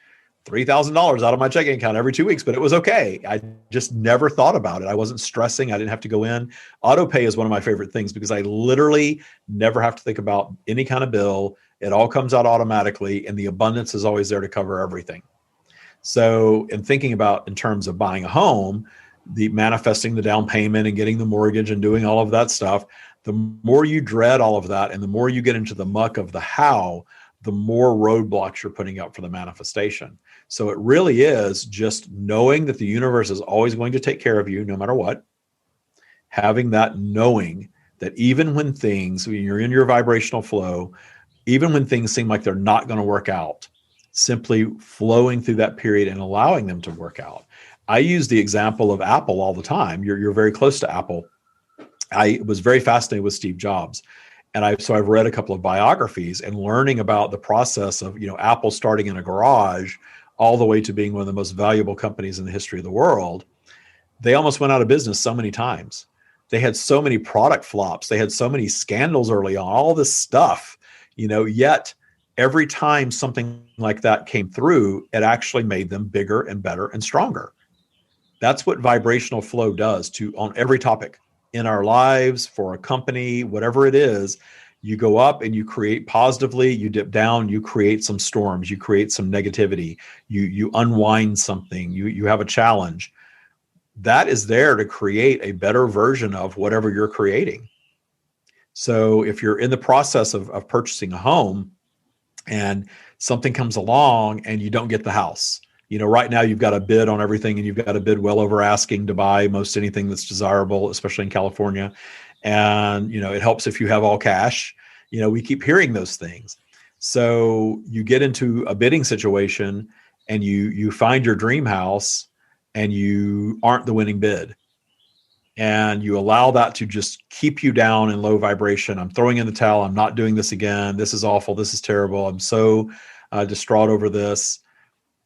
Speaker 2: $3,000 out of my checking account every 2 weeks, but it was okay. I just never thought about it. I wasn't stressing. I didn't have to go in. Auto pay is one of my favorite things because I literally never have to think about any kind of bill. It all comes out automatically, and the abundance is always there to cover everything. So in thinking about in terms of buying a home, the manifesting the down payment and getting the mortgage and doing all of that stuff, The more you dread all of that and the more you get into the muck of the how, the more roadblocks you're putting up for the manifestation. So it really is just knowing that the universe is always going to take care of you no matter what. Having that knowing that even when you're in your vibrational flow, even when things seem like they're not going to work out, simply flowing through that period and allowing them to work out. I use the example of Apple all the time. You're very close to Apple. I was very fascinated with Steve Jobs. And I've read a couple of biographies and learning about the process of, Apple starting in a garage all the way to being one of the most valuable companies in the history of the world. They almost went out of business so many times. They had so many product flops. They had so many scandals early on, all this stuff, yet every time something like that came through, it actually made them bigger and better and stronger. That's what vibrational flow does on every topic in our lives, for a company, whatever it is. You go up and you create positively, you dip down, you create some storms, you create some negativity, you unwind something, you have a challenge. That is there to create a better version of whatever you're creating. So if you're in the process of purchasing a home and something comes along and you don't get the house, right now you've got a bid on everything and you've got a bid well over asking to buy most anything that's desirable, especially in California. And, it helps if you have all cash. We keep hearing those things. So you get into a bidding situation and you find your dream house and you aren't the winning bid. And you allow that to just keep you down in low vibration. I'm throwing in the towel. I'm not doing this again. This is awful. This is terrible. I'm so distraught over this.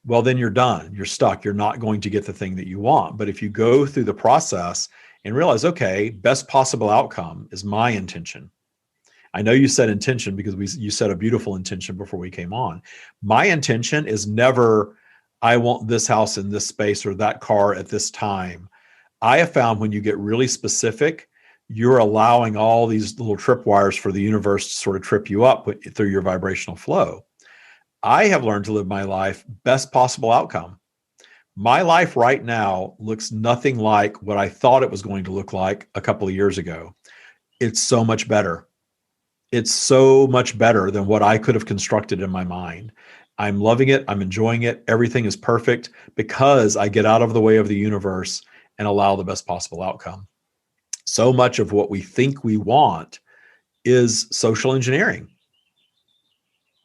Speaker 2: Well, then you're done. You're stuck. You're not going to get the thing that you want. But if you go through the process and realize, okay, best possible outcome is my intention. I know you said intention because you said a beautiful intention before we came on. My intention is never, I want this house in this space or that car at this time. I have found when you get really specific, you're allowing all these little tripwires for the universe to sort of trip you up through your vibrational flow. I have learned to live my life best possible outcome. My life right now looks nothing like what I thought it was going to look like a couple of years ago. It's so much better. It's so much better than what I could have constructed in my mind. I'm loving it. I'm enjoying it. Everything is perfect because I get out of the way of the universe and allow the best possible outcome. So much of what we think we want is social engineering.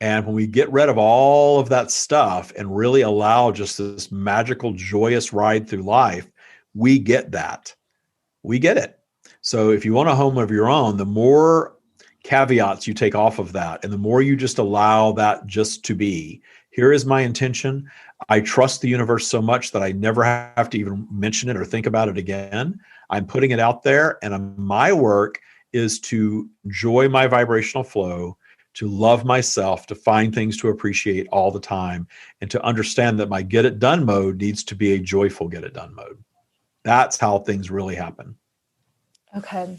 Speaker 2: And when we get rid of all of that stuff and really allow just this magical, joyous ride through life, we get that. We get it. So if you want a home of your own, the more caveats you take off of that and the more you just allow that just to be, here is my intention. I trust the universe so much that I never have to even mention it or think about it again. I'm putting it out there, and my work is to enjoy my vibrational flow, to love myself, to find things to appreciate all the time, and to understand that my get it done mode needs to be a joyful get it done mode. That's how things really happen.
Speaker 1: Okay.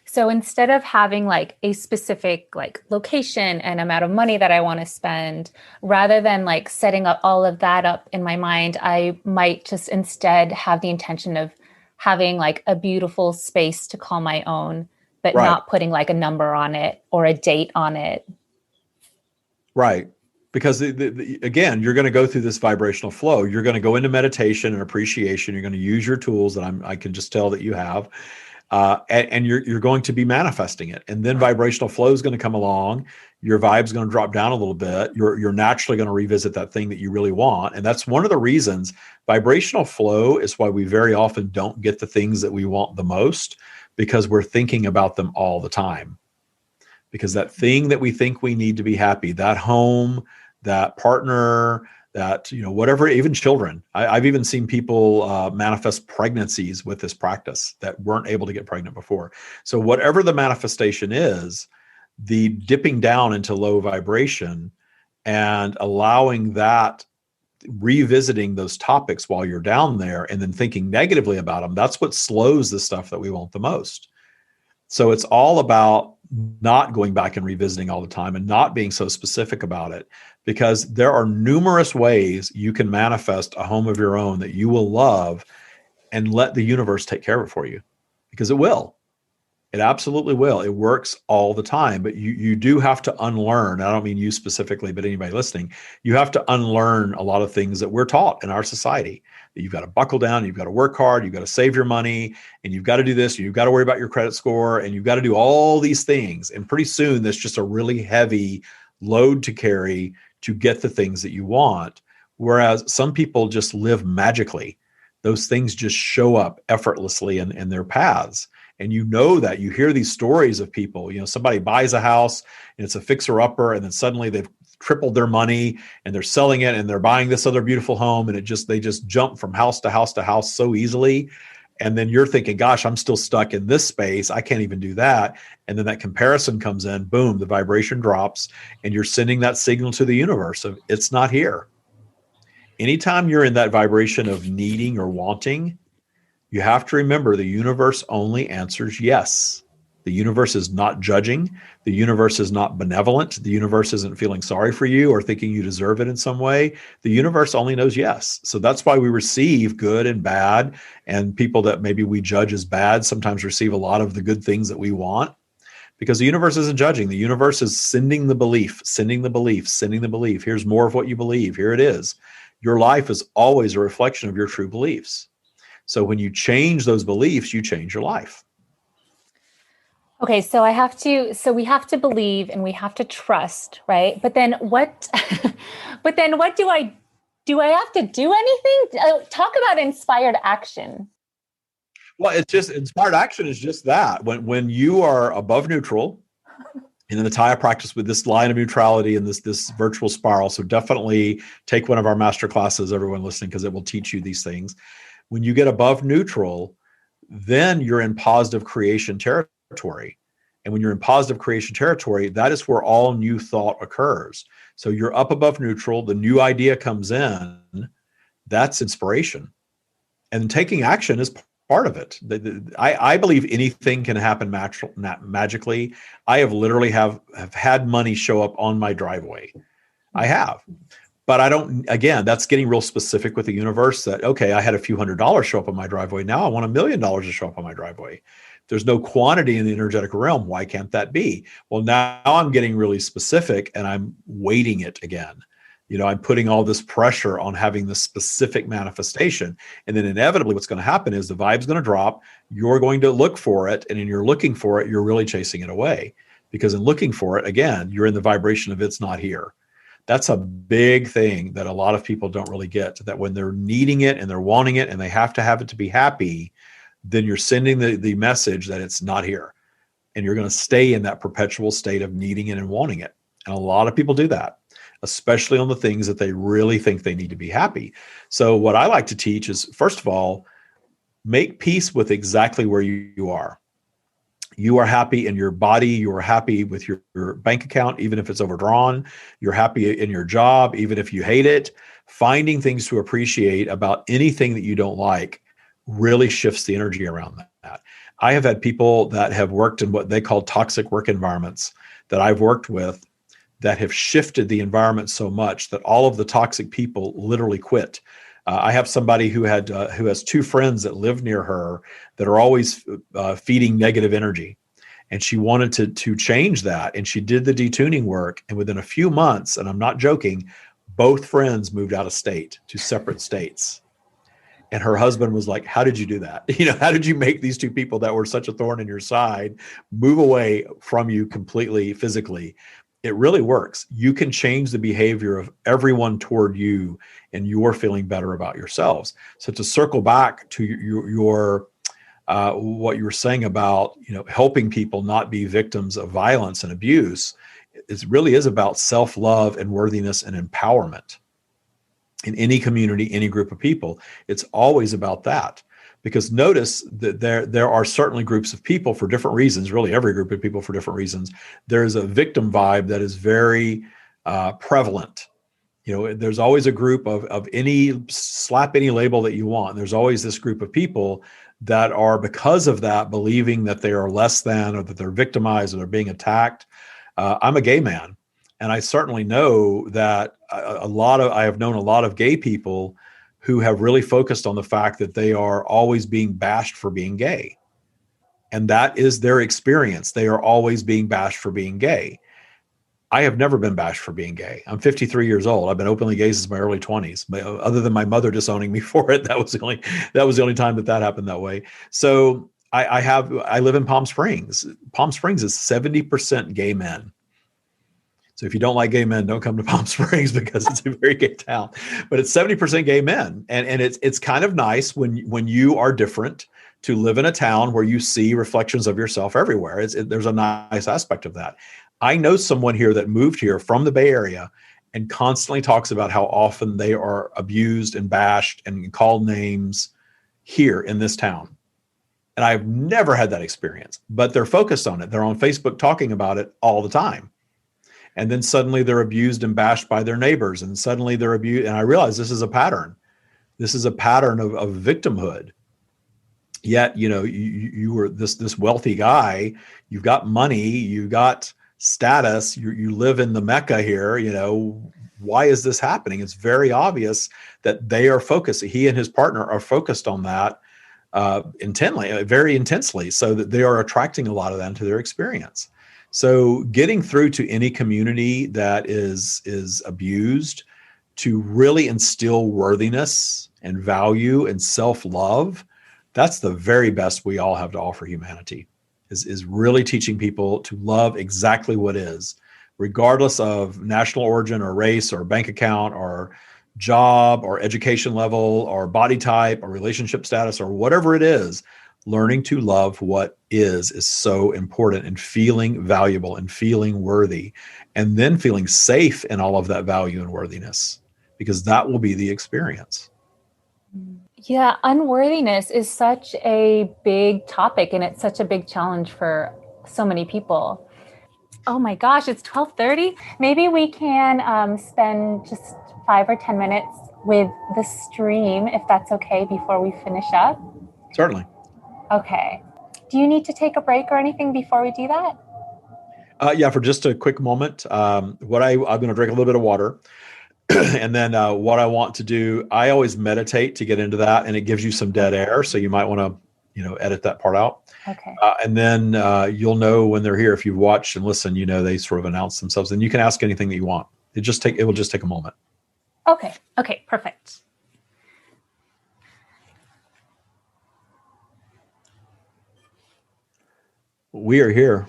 Speaker 1: So instead of having like a specific like location and amount of money that I want to spend, rather than like setting up all of that up in my mind, I might just instead have the intention of having like a beautiful space to call my own, but
Speaker 2: Right.
Speaker 1: not putting like a number on it or a date on it.
Speaker 2: Right. Because again, you're going to go through this vibrational flow. You're going to go into meditation and appreciation. You're going to use your tools that I can just tell that you have. And you're going to be manifesting it. And then vibrational flow is going to come along. Your vibe's going to drop down a little bit. You're naturally going to revisit that thing that you really want. And that's one of the reasons vibrational flow is why we very often don't get the things that we want the most, because we're thinking about them all the time. Because that thing that we think we need to be happy, that home, that partner, that, whatever, even children. I've even seen people manifest pregnancies with this practice that weren't able to get pregnant before. So whatever the manifestation is, the dipping down into low vibration and allowing that, revisiting those topics while you're down there and then thinking negatively about them, that's what slows the stuff that we want the most. So it's all about not going back and revisiting all the time and not being so specific about it, because there are numerous ways you can manifest a home of your own that you will love and let the universe take care of it for you, because it will. It absolutely will. It works all the time, but you do have to unlearn. I don't mean you specifically, but anybody listening, you have to unlearn a lot of things that we're taught in our society. That you've got to buckle down, you've got to work hard, you've got to save your money, and you've got to do this, and you've got to worry about your credit score, and you've got to do all these things. And pretty soon, that's just a really heavy load to carry to get the things that you want. Whereas some people just live magically. Those things just show up effortlessly in their paths. And you know that you hear these stories of people, somebody buys a house and it's a fixer upper, and then suddenly they've tripled their money and they're selling it and they're buying this other beautiful home. And they just jump from house to house to house so easily. And then you're thinking, gosh, I'm still stuck in this space. I can't even do that. And then that comparison comes in, boom, the vibration drops, and you're sending that signal to the universe of it's not here. Anytime you're in that vibration of needing or wanting, you have to remember the universe only answers yes. The universe is not judging. The universe is not benevolent. The universe isn't feeling sorry for you or thinking you deserve it in some way. The universe only knows yes. So that's why we receive good and bad, and people that maybe we judge as bad sometimes receive a lot of the good things that we want, because the universe isn't judging. The universe is sending the belief, sending the belief, sending the belief. Here's more of what you believe. Here it is. Your life is always a reflection of your true beliefs. So when you change those beliefs, you change your life.
Speaker 1: Okay, so we have to believe and we have to trust, right? But then what do I have to do anything? Talk about inspired action.
Speaker 2: Well, it's just inspired action is just that. When you are above neutral, and in the Thai, I practice with this line of neutrality and this virtual spiral. So definitely take one of our master classes, everyone listening, because it will teach you these things. When you get above neutral, then you're in positive creation territory. And when you're in positive creation territory, that is where all new thought occurs. So you're up above neutral, the new idea comes in, that's inspiration. And taking action is part of it. I believe anything can happen magically. I have literally have had money show up on my driveway. I have. But I don't, again, that's getting real specific with the universe that, okay, I had a few $100s show up on my driveway. Now I want $1 million to show up on my driveway. There's no quantity in the energetic realm. Why can't that be? Well, now I'm getting really specific and I'm weighting it again. I'm putting all this pressure on having this specific manifestation. And then inevitably what's going to happen is the vibe's going to drop. You're going to look for it. And in your looking for it, you're really chasing it away. Because in looking for it, again, you're in the vibration of it's not here. That's a big thing that a lot of people don't really get, that when they're needing it and they're wanting it and they have to have it to be happy, then you're sending the message that it's not here. And you're going to stay in that perpetual state of needing it and wanting it. And a lot of people do that, especially on the things that they really think they need to be happy. So what I like to teach is, first of all, make peace with exactly where you are. You are happy in your body. You are happy with your bank account, even if it's overdrawn. You're happy in your job, even if you hate it. Finding things to appreciate about anything that you don't like really shifts the energy around that. I have had people that have worked in what they call toxic work environments that I've worked with that have shifted the environment so much that all of the toxic people literally quit. I have somebody who has two friends that live near her that are always feeding negative energy. And she wanted to change that. And she did the detuning work. And within a few months, and I'm not joking, both friends moved out of state to separate states. And her husband was like, how did you do that? How did you make these two people that were such a thorn in your side move away from you completely physically? It really works. You can change the behavior of everyone toward you, and you're feeling better about yourselves. So to circle back to your what you were saying about helping people not be victims of violence and abuse, it really is about self-love and worthiness and empowerment. In any community, any group of people, it's always about that. Because notice that there are certainly groups of people for different reasons, really every group of people for different reasons. There's a victim vibe that is very prevalent. There's always a group of slap any label that you want. And there's always this group of people that are, because of that, believing that they are less than, or that they're victimized, or they're being attacked. I'm a gay man, and I certainly know that I have known a lot of gay people who have really focused on the fact that they are always being bashed for being gay. And that is their experience. They are always being bashed for being gay. I have never been bashed for being gay. I'm 53 years old. I've been openly gay since my early 20s. Other than my mother disowning me for it, that was the only time that happened that way. So I live in Palm Springs. Palm Springs is 70% gay men. So if you don't like gay men, don't come to Palm Springs because it's a very gay town. But it's 70% gay men, and it's kind of nice when you are different to live in a town where you see reflections of yourself everywhere. There's a nice aspect of that. I know someone here that moved here from the Bay Area and constantly talks about how often they are abused and bashed and called names here in this town. And I've never had that experience, but they're focused on it. They're on Facebook talking about it all the time. And then suddenly they're abused and bashed by their neighbors, and suddenly they're abused. And I realize this is a pattern. This is a pattern of victimhood. Yet, you were this wealthy guy. You've got money. You've got status. You live in the Mecca here. Why is this happening? It's very obvious that they are focused. He and his partner are focused on that very intensely, so that they are attracting a lot of that into their experience. So getting through to any community that is abused, to really instill worthiness and value and self-love, that's the very best we all have to offer humanity, is really teaching people to love exactly what is, regardless of national origin or race or bank account or job or education level or body type or relationship status or whatever it is. Learning to love what is so important, and feeling valuable and feeling worthy, and then feeling safe in all of that value and worthiness, because that will be the experience.
Speaker 1: Yeah, unworthiness is such a big topic, and it's such a big challenge for so many people. Oh my gosh, it's 12:30. Maybe we can spend just 5 or 10 minutes with the stream, if that's okay, before we finish up.
Speaker 2: Certainly.
Speaker 1: Okay. Do you need to take a break or anything before we do that?
Speaker 2: Yeah, for just a quick moment. I'm going to drink a little bit of water. And then what I want to do, I always meditate to get into that, and it gives you some dead air. So you might want to, edit that part out.
Speaker 1: Okay.
Speaker 2: And then you'll know when they're here. If you've watched and listened, they sort of announce themselves, and you can ask anything that you want. It will just take a moment.
Speaker 1: Okay. Okay. Perfect.
Speaker 2: We are here.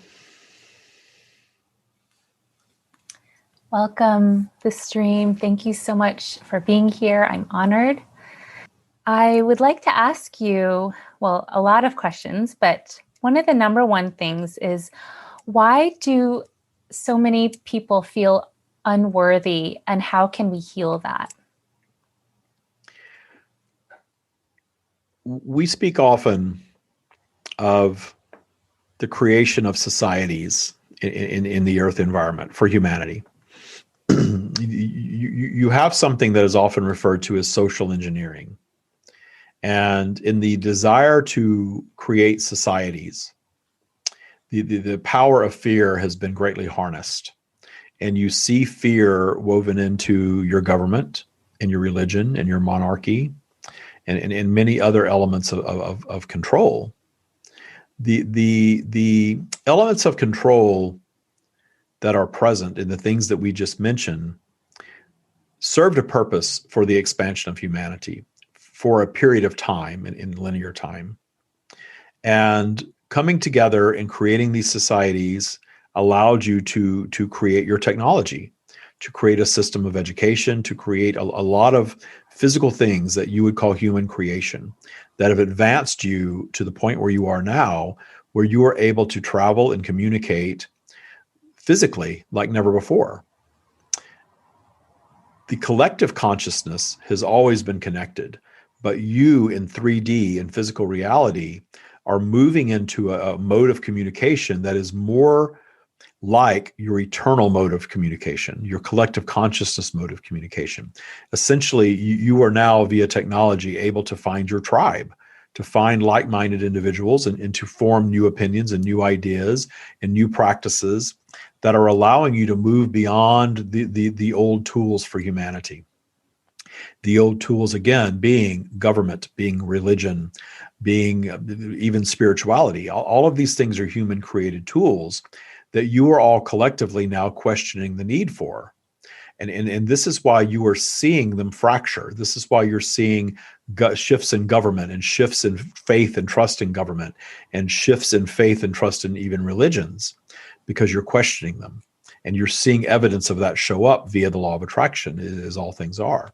Speaker 1: Welcome, the stream. Thank you so much for being here. I'm honored. I would like to ask you, a lot of questions, but one of the number one things is, why do so many people feel unworthy, and how can we heal that?
Speaker 2: We speak often of the creation of societies in the earth environment for humanity. You have something that is often referred to as social engineering. And in the desire to create societies, the power of fear has been greatly harnessed. And you see fear woven into your government and your religion and your monarchy and many other elements of control. The elements of control that are present in the things that we just mentioned served a purpose for the expansion of humanity for a period of time, in linear time. And coming together and creating these societies allowed you to create your technology, to create a system of education, to create a lot of physical things that you would call human creation that have advanced you to the point where you are now, where you are able to travel and communicate physically like never before. The collective consciousness has always been connected, but you in 3D and physical reality are moving into a mode of communication that is more like your eternal mode of communication, your collective consciousness mode of communication. Essentially, you are now via technology able to find your tribe, to find like-minded individuals and to form new opinions and new ideas and new practices that are allowing you to move beyond the old tools for humanity. The old tools, again, being government, being religion, being even spirituality. All of these things are human created tools that you are all collectively now questioning the need for. And this is why you are seeing them fracture. This is why you're seeing shifts in government and shifts in faith and trust in government and shifts in faith and trust in even religions, because you're questioning them. And you're seeing evidence of that show up via the law of attraction, as all things are.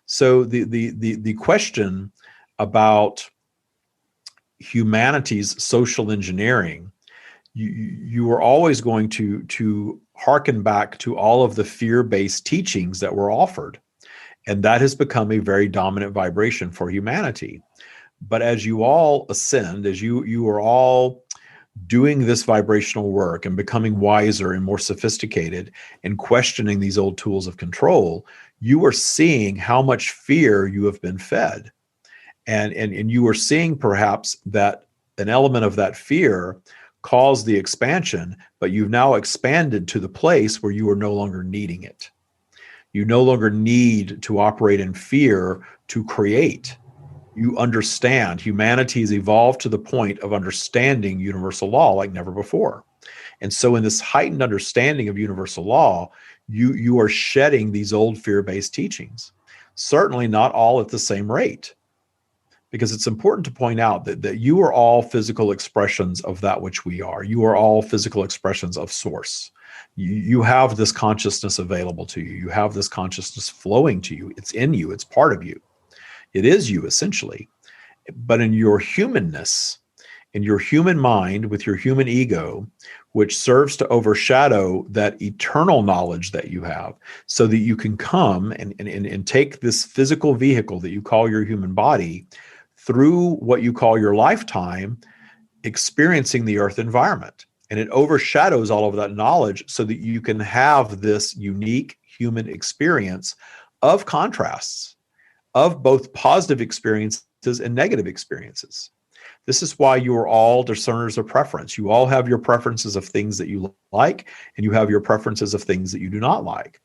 Speaker 2: So the question about humanity's social engineering, you are always going to hearken back to all of the fear-based teachings that were offered. And that has become a very dominant vibration for humanity. But as you all ascend, as you are all doing this vibrational work and becoming wiser and more sophisticated and questioning these old tools of control, you are seeing how much fear you have been fed. And you are seeing perhaps that an element of that fear caused the expansion, but you've now expanded to the place where you are no longer needing it. You no longer need to operate in fear to create. You understand. Humanity has evolved to the point of understanding universal law like never before. And so in this heightened understanding of universal law, you are shedding these old fear-based teachings. Certainly not all at the same rate, because it's important to point out that you are all physical expressions of that which we are. You are all physical expressions of source. You have this consciousness available to you. You have this consciousness flowing to you. It's in you. It's part of you. It is you, essentially. But in your humanness, in your human mind, with your human ego, which serves to overshadow that eternal knowledge that you have, so that you can come and take this physical vehicle that you call your human body through what you call your lifetime, experiencing the earth environment. And it overshadows all of that knowledge so that you can have this unique human experience of contrasts, of both positive experiences and negative experiences. This is why you are all discerners of preference. You all have your preferences of things that you like, and you have your preferences of things that you do not like.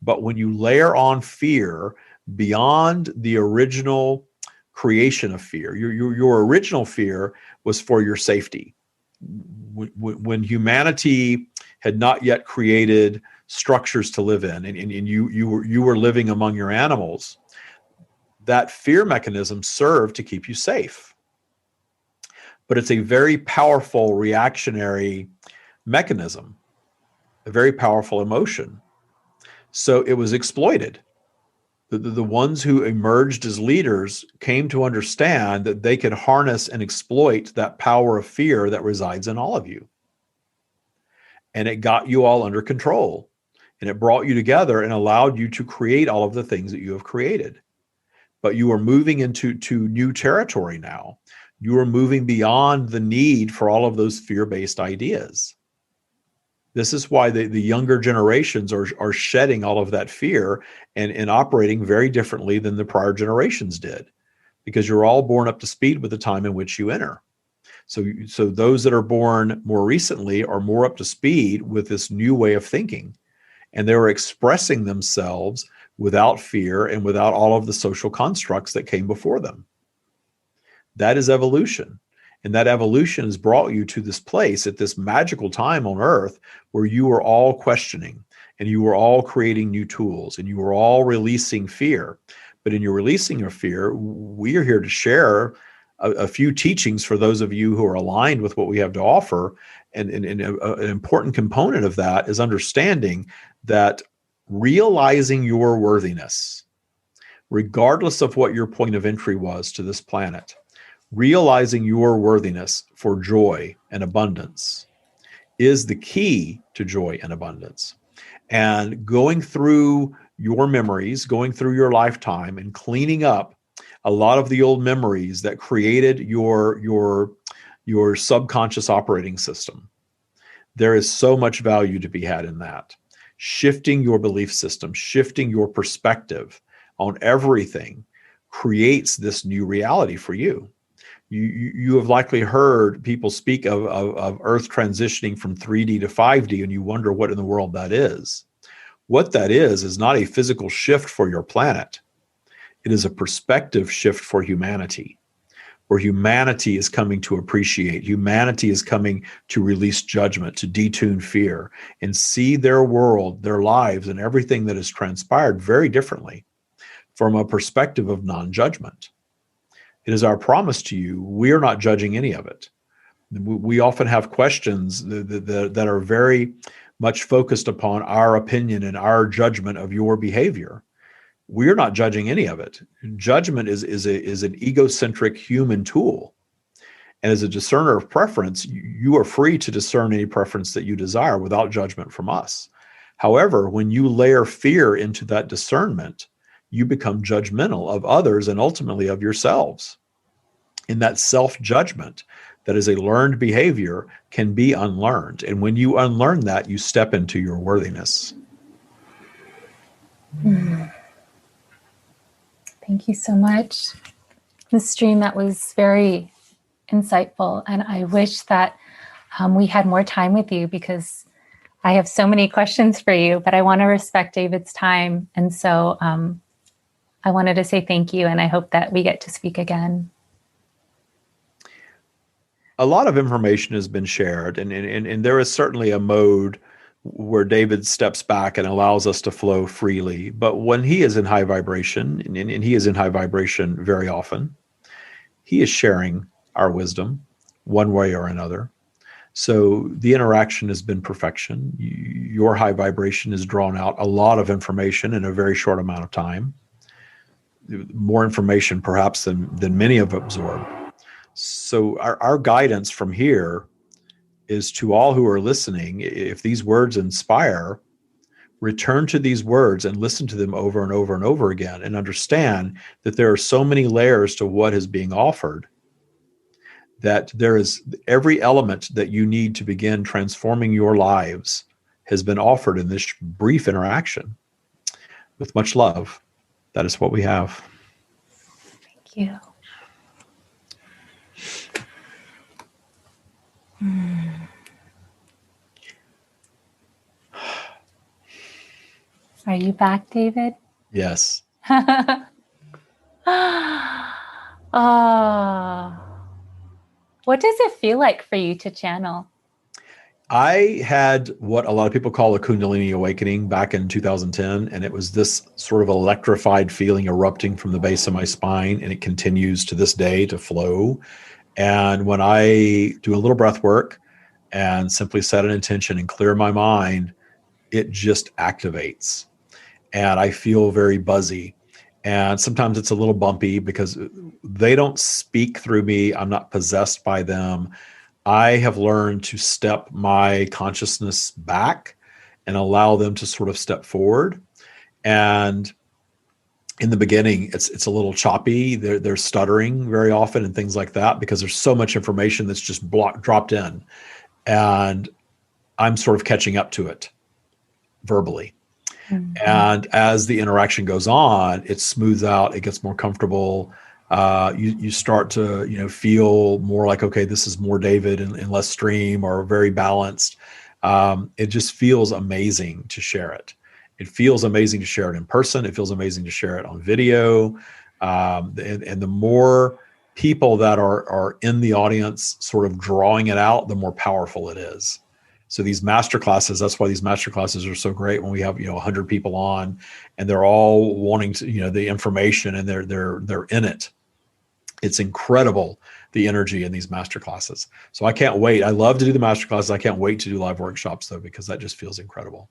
Speaker 2: But when you layer on fear beyond the original creation of fear, your original fear was for your safety. When humanity had not yet created structures to live in, and you were living among your animals, that fear mechanism served to keep you safe. But it's a very powerful reactionary mechanism, a very powerful emotion. So it was exploited. The ones who emerged as leaders came to understand that they could harness and exploit that power of fear that resides in all of you. And it got you all under control. And it brought you together and allowed you to create all of the things that you have created. But you are moving into new territory now. You are moving beyond the need for all of those fear-based ideas. This is why the younger generations are shedding all of that fear and operating very differently than the prior generations did, because you're all born up to speed with the time in which you enter. So those that are born more recently are more up to speed with this new way of thinking, and they're expressing themselves without fear and without all of the social constructs that came before them. That is evolution. And that evolution has brought you to this place at this magical time on earth where you are all questioning and you are all creating new tools and you are all releasing fear. But in your releasing of fear, we are here to share a few teachings for those of you who are aligned with what we have to offer. And an important component of that is understanding that realizing your worthiness, regardless of what your point of entry was to this planet, realizing your worthiness for joy and abundance is the key to joy and abundance. And going through your memories, going through your lifetime and cleaning up a lot of the old memories that created your subconscious operating system. There is so much value to be had in that. Shifting your belief system, shifting your perspective on everything creates this new reality for you. You have likely heard people speak of Earth transitioning from 3D to 5D, and you wonder what in the world that is. What that is not a physical shift for your planet. It is a perspective shift for humanity, where humanity is coming to appreciate, humanity is coming to release judgment, to detune fear, and see their world, their lives, and everything that has transpired very differently from a perspective of non-judgment. It is our promise to you, we are not judging any of it. We often have questions that are very much focused upon our opinion and our judgment of your behavior. We're not judging any of it. Judgment is an egocentric human tool. And as a discerner of preference, you are free to discern any preference that you desire without judgment from us. However, when you layer fear into that discernment, you become judgmental of others and ultimately of yourselves. And that self-judgment that is a learned behavior can be unlearned. And when you unlearn that, you step into your worthiness.
Speaker 1: Thank you so much. This stream, that was very insightful. And I wish that we had more time with you, because I have so many questions for you, but I want to respect David's time. And so I wanted to say thank you, and I hope that we get to speak again.
Speaker 2: A lot of information has been shared, and there is certainly a mode where David steps back and allows us to flow freely. But when he is in high vibration, and he is in high vibration very often, he is sharing our wisdom one way or another. So the interaction has been perfection. Your high vibration has drawn out a lot of information in a very short amount of time. More information perhaps than many have absorbed. So our guidance from here is to all who are listening: if these words inspire, return to these words and listen to them over and over and over again, and understand that there are so many layers to what is being offered, that there is every element that you need to begin transforming your lives has been offered in this brief interaction. With much love, that is what we have.
Speaker 1: Thank you. Are you back, David?
Speaker 2: Yes.
Speaker 1: Oh. What does it feel like for you to channel?
Speaker 2: I had what a lot of people call a Kundalini awakening back in 2010, and it was this sort of electrified feeling erupting from the base of my spine, and it continues to this day to flow. And when I do a little breath work and simply set an intention and clear my mind, it just activates. And I feel very buzzy. And sometimes it's a little bumpy because they don't speak through me. I'm not possessed by them. I have learned to step my consciousness back and allow them to sort of step forward. And in the beginning, it's a little choppy. They're stuttering very often and things like that, because there's so much information that's just dropped in. And I'm sort of catching up to it verbally. Mm-hmm. And as the interaction goes on, it smooths out, it gets more comfortable. You start to feel more like, okay, this is more David and less stream, or very balanced. It just feels amazing to share it. It feels amazing to share it in person. It feels amazing to share it on video. And the more people that are in the audience sort of drawing it out, the more powerful it is. So these master classes, that's why these master classes are so great, when we have 100 people on and they're all wanting to the information, and they're in it. It's incredible, the energy in these master classes. So I can't wait. I love to do the master classes. I can't wait to do live workshops though, because that just feels incredible.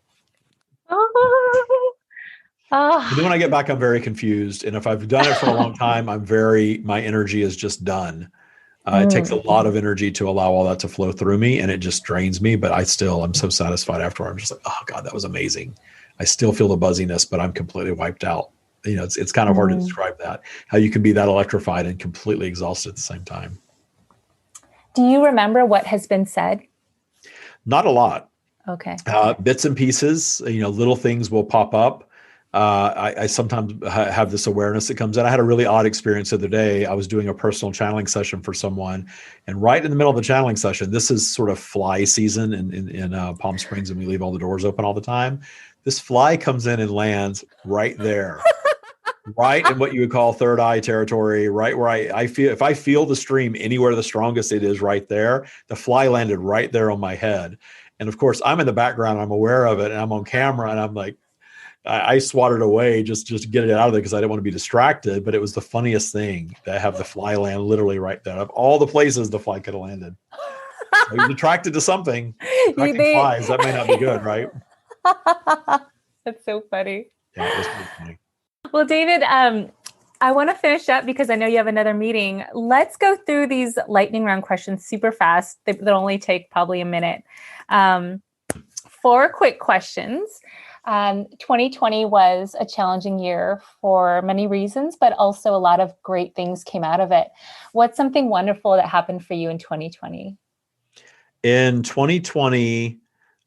Speaker 2: But then when I get back, I'm very confused. And if I've done it for a long time, my energy is just done. It takes a lot of energy to allow all that to flow through me, and it just drains me. But I'm so satisfied afterward. I'm just like, oh God, that was amazing. I still feel the buzziness, but I'm completely wiped out. It's kind of hard to describe that, how you can be that electrified and completely exhausted at the same time.
Speaker 1: Do you remember what has been said?
Speaker 2: Not a lot.
Speaker 1: Okay.
Speaker 2: Bits and pieces, little things will pop up. I sometimes have this awareness that comes in. I had a really odd experience the other day. I was doing a personal channeling session for someone, and right in the middle of the channeling session, this is sort of fly season in Palm Springs, and we leave all the doors open all the time. This fly comes in and lands right there. right in what you would call third eye territory, right where I feel, if I feel the stream anywhere the strongest it is right there, the fly landed right there on my head. And of course, I'm in the background, I'm aware of it, and I'm on camera, and I'm like, I swatted away just to get it out of there because I didn't want to be distracted. But it was the funniest thing to have the fly land literally right there. Of all the places the fly could have landed. So he's attracted to something. Attracting flies, that may not be good, right?
Speaker 1: That's so funny.
Speaker 2: Yeah, it was pretty funny.
Speaker 1: Well, David, I want to finish up because I know you have another meeting. Let's go through these lightning round questions super fast. They'll only take probably a minute. 4 quick questions. 2020 was a challenging year for many reasons, but also a lot of great things came out of it. What's something wonderful that happened for you in 2020?
Speaker 2: In 2020,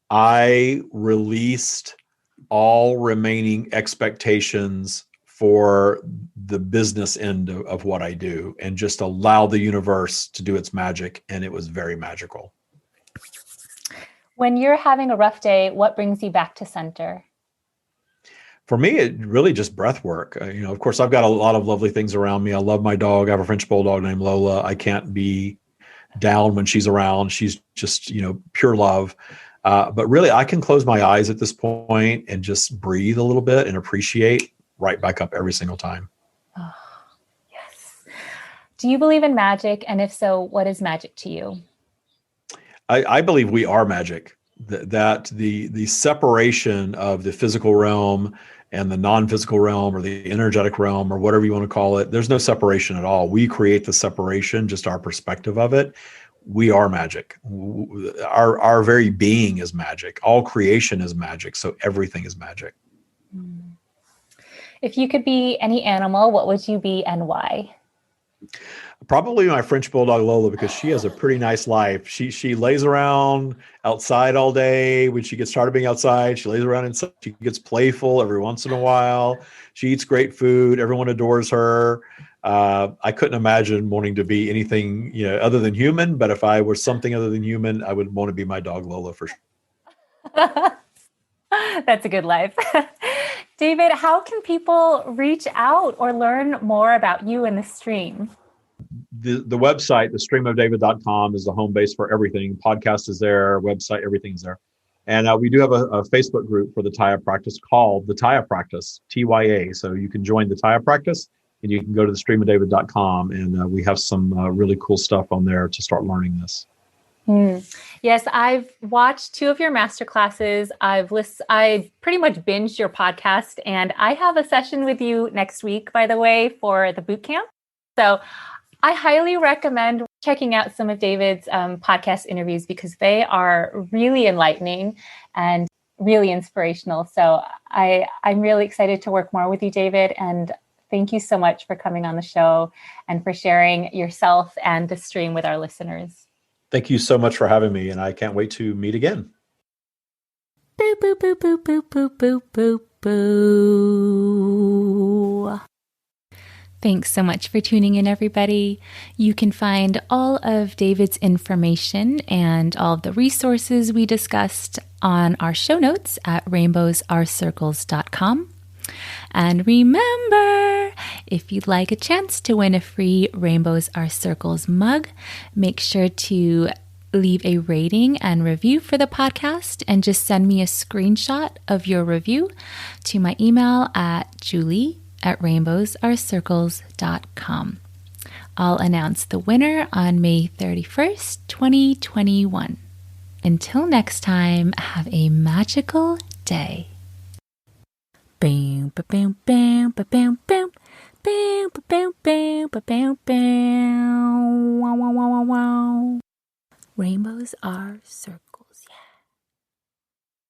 Speaker 2: I released all remaining expectations for the business end of what I do and just allow the universe to do its magic. And it was very magical.
Speaker 1: When you're having a rough day, what brings you back to center?
Speaker 2: For me, it really just breath work. Of course, I've got a lot of lovely things around me. I love my dog. I have a French bulldog named Lola. I can't be down when she's around. She's just, pure love. But really, I can close my eyes at this point and just breathe a little bit and appreciate, right back up every single time.
Speaker 1: Oh, yes. Do you believe in magic? And if so, what is magic to you?
Speaker 2: I believe we are magic. That the separation of the physical realm and the non-physical realm or the energetic realm or whatever you want to call it, there's no separation at all. We create the separation, just our perspective of it. We are magic. Our very being is magic. All creation is magic. So everything is magic.
Speaker 1: If you could be any animal, what would you be and why?
Speaker 2: Probably my French bulldog Lola, because she has a pretty nice life. She lays around outside all day. When she gets tired of being outside, she lays around inside. She gets playful every once in a while. She eats great food. Everyone adores her. I couldn't imagine wanting to be anything other than human. But if I were something other than human, I would want to be my dog Lola for sure.
Speaker 1: That's a good life. David, how can people reach out or learn more about you and the stream?
Speaker 2: The website, thestreamofdavid.com, is the home base for everything. Podcast is there, website, everything's there. And we do have a Facebook group for the TIA practice called the TIA practice, TYA. So you can join the TIA practice and you can go to thestreamofdavid.com and we have some really cool stuff on there to start learning this.
Speaker 1: Yes, I've watched 2 of your masterclasses. I pretty much binged your podcast, and I have a session with you next week, by the way, for the bootcamp. So I highly recommend checking out some of David's podcast interviews because they are really enlightening and really inspirational. So I'm really excited to work more with you, David. And thank you so much for coming on the show and for sharing yourself and the stream with our listeners.
Speaker 2: Thank you so much for having me, and I can't wait to meet again.
Speaker 1: Boo, boo, boo, boo, boo, boo, boo, boo, boo. Thanks so much for tuning in, everybody. You can find all of David's information and all of the resources we discussed on our show notes at rainbowsarecircles.com. And remember, if you'd like a chance to win a free Rainbows Are Circles mug, make sure to leave a rating and review for the podcast and just send me a screenshot of your review to my email at julie@rainbowsarecircles.com. I'll announce the winner on May 31st, 2021. Until next time, have a magical day. Bam, ba bam, bam, ba bam, bam, bam, ba bam, bam, ba bam, bam. Wow, wow, wow, wow, wow. Rainbows are circles.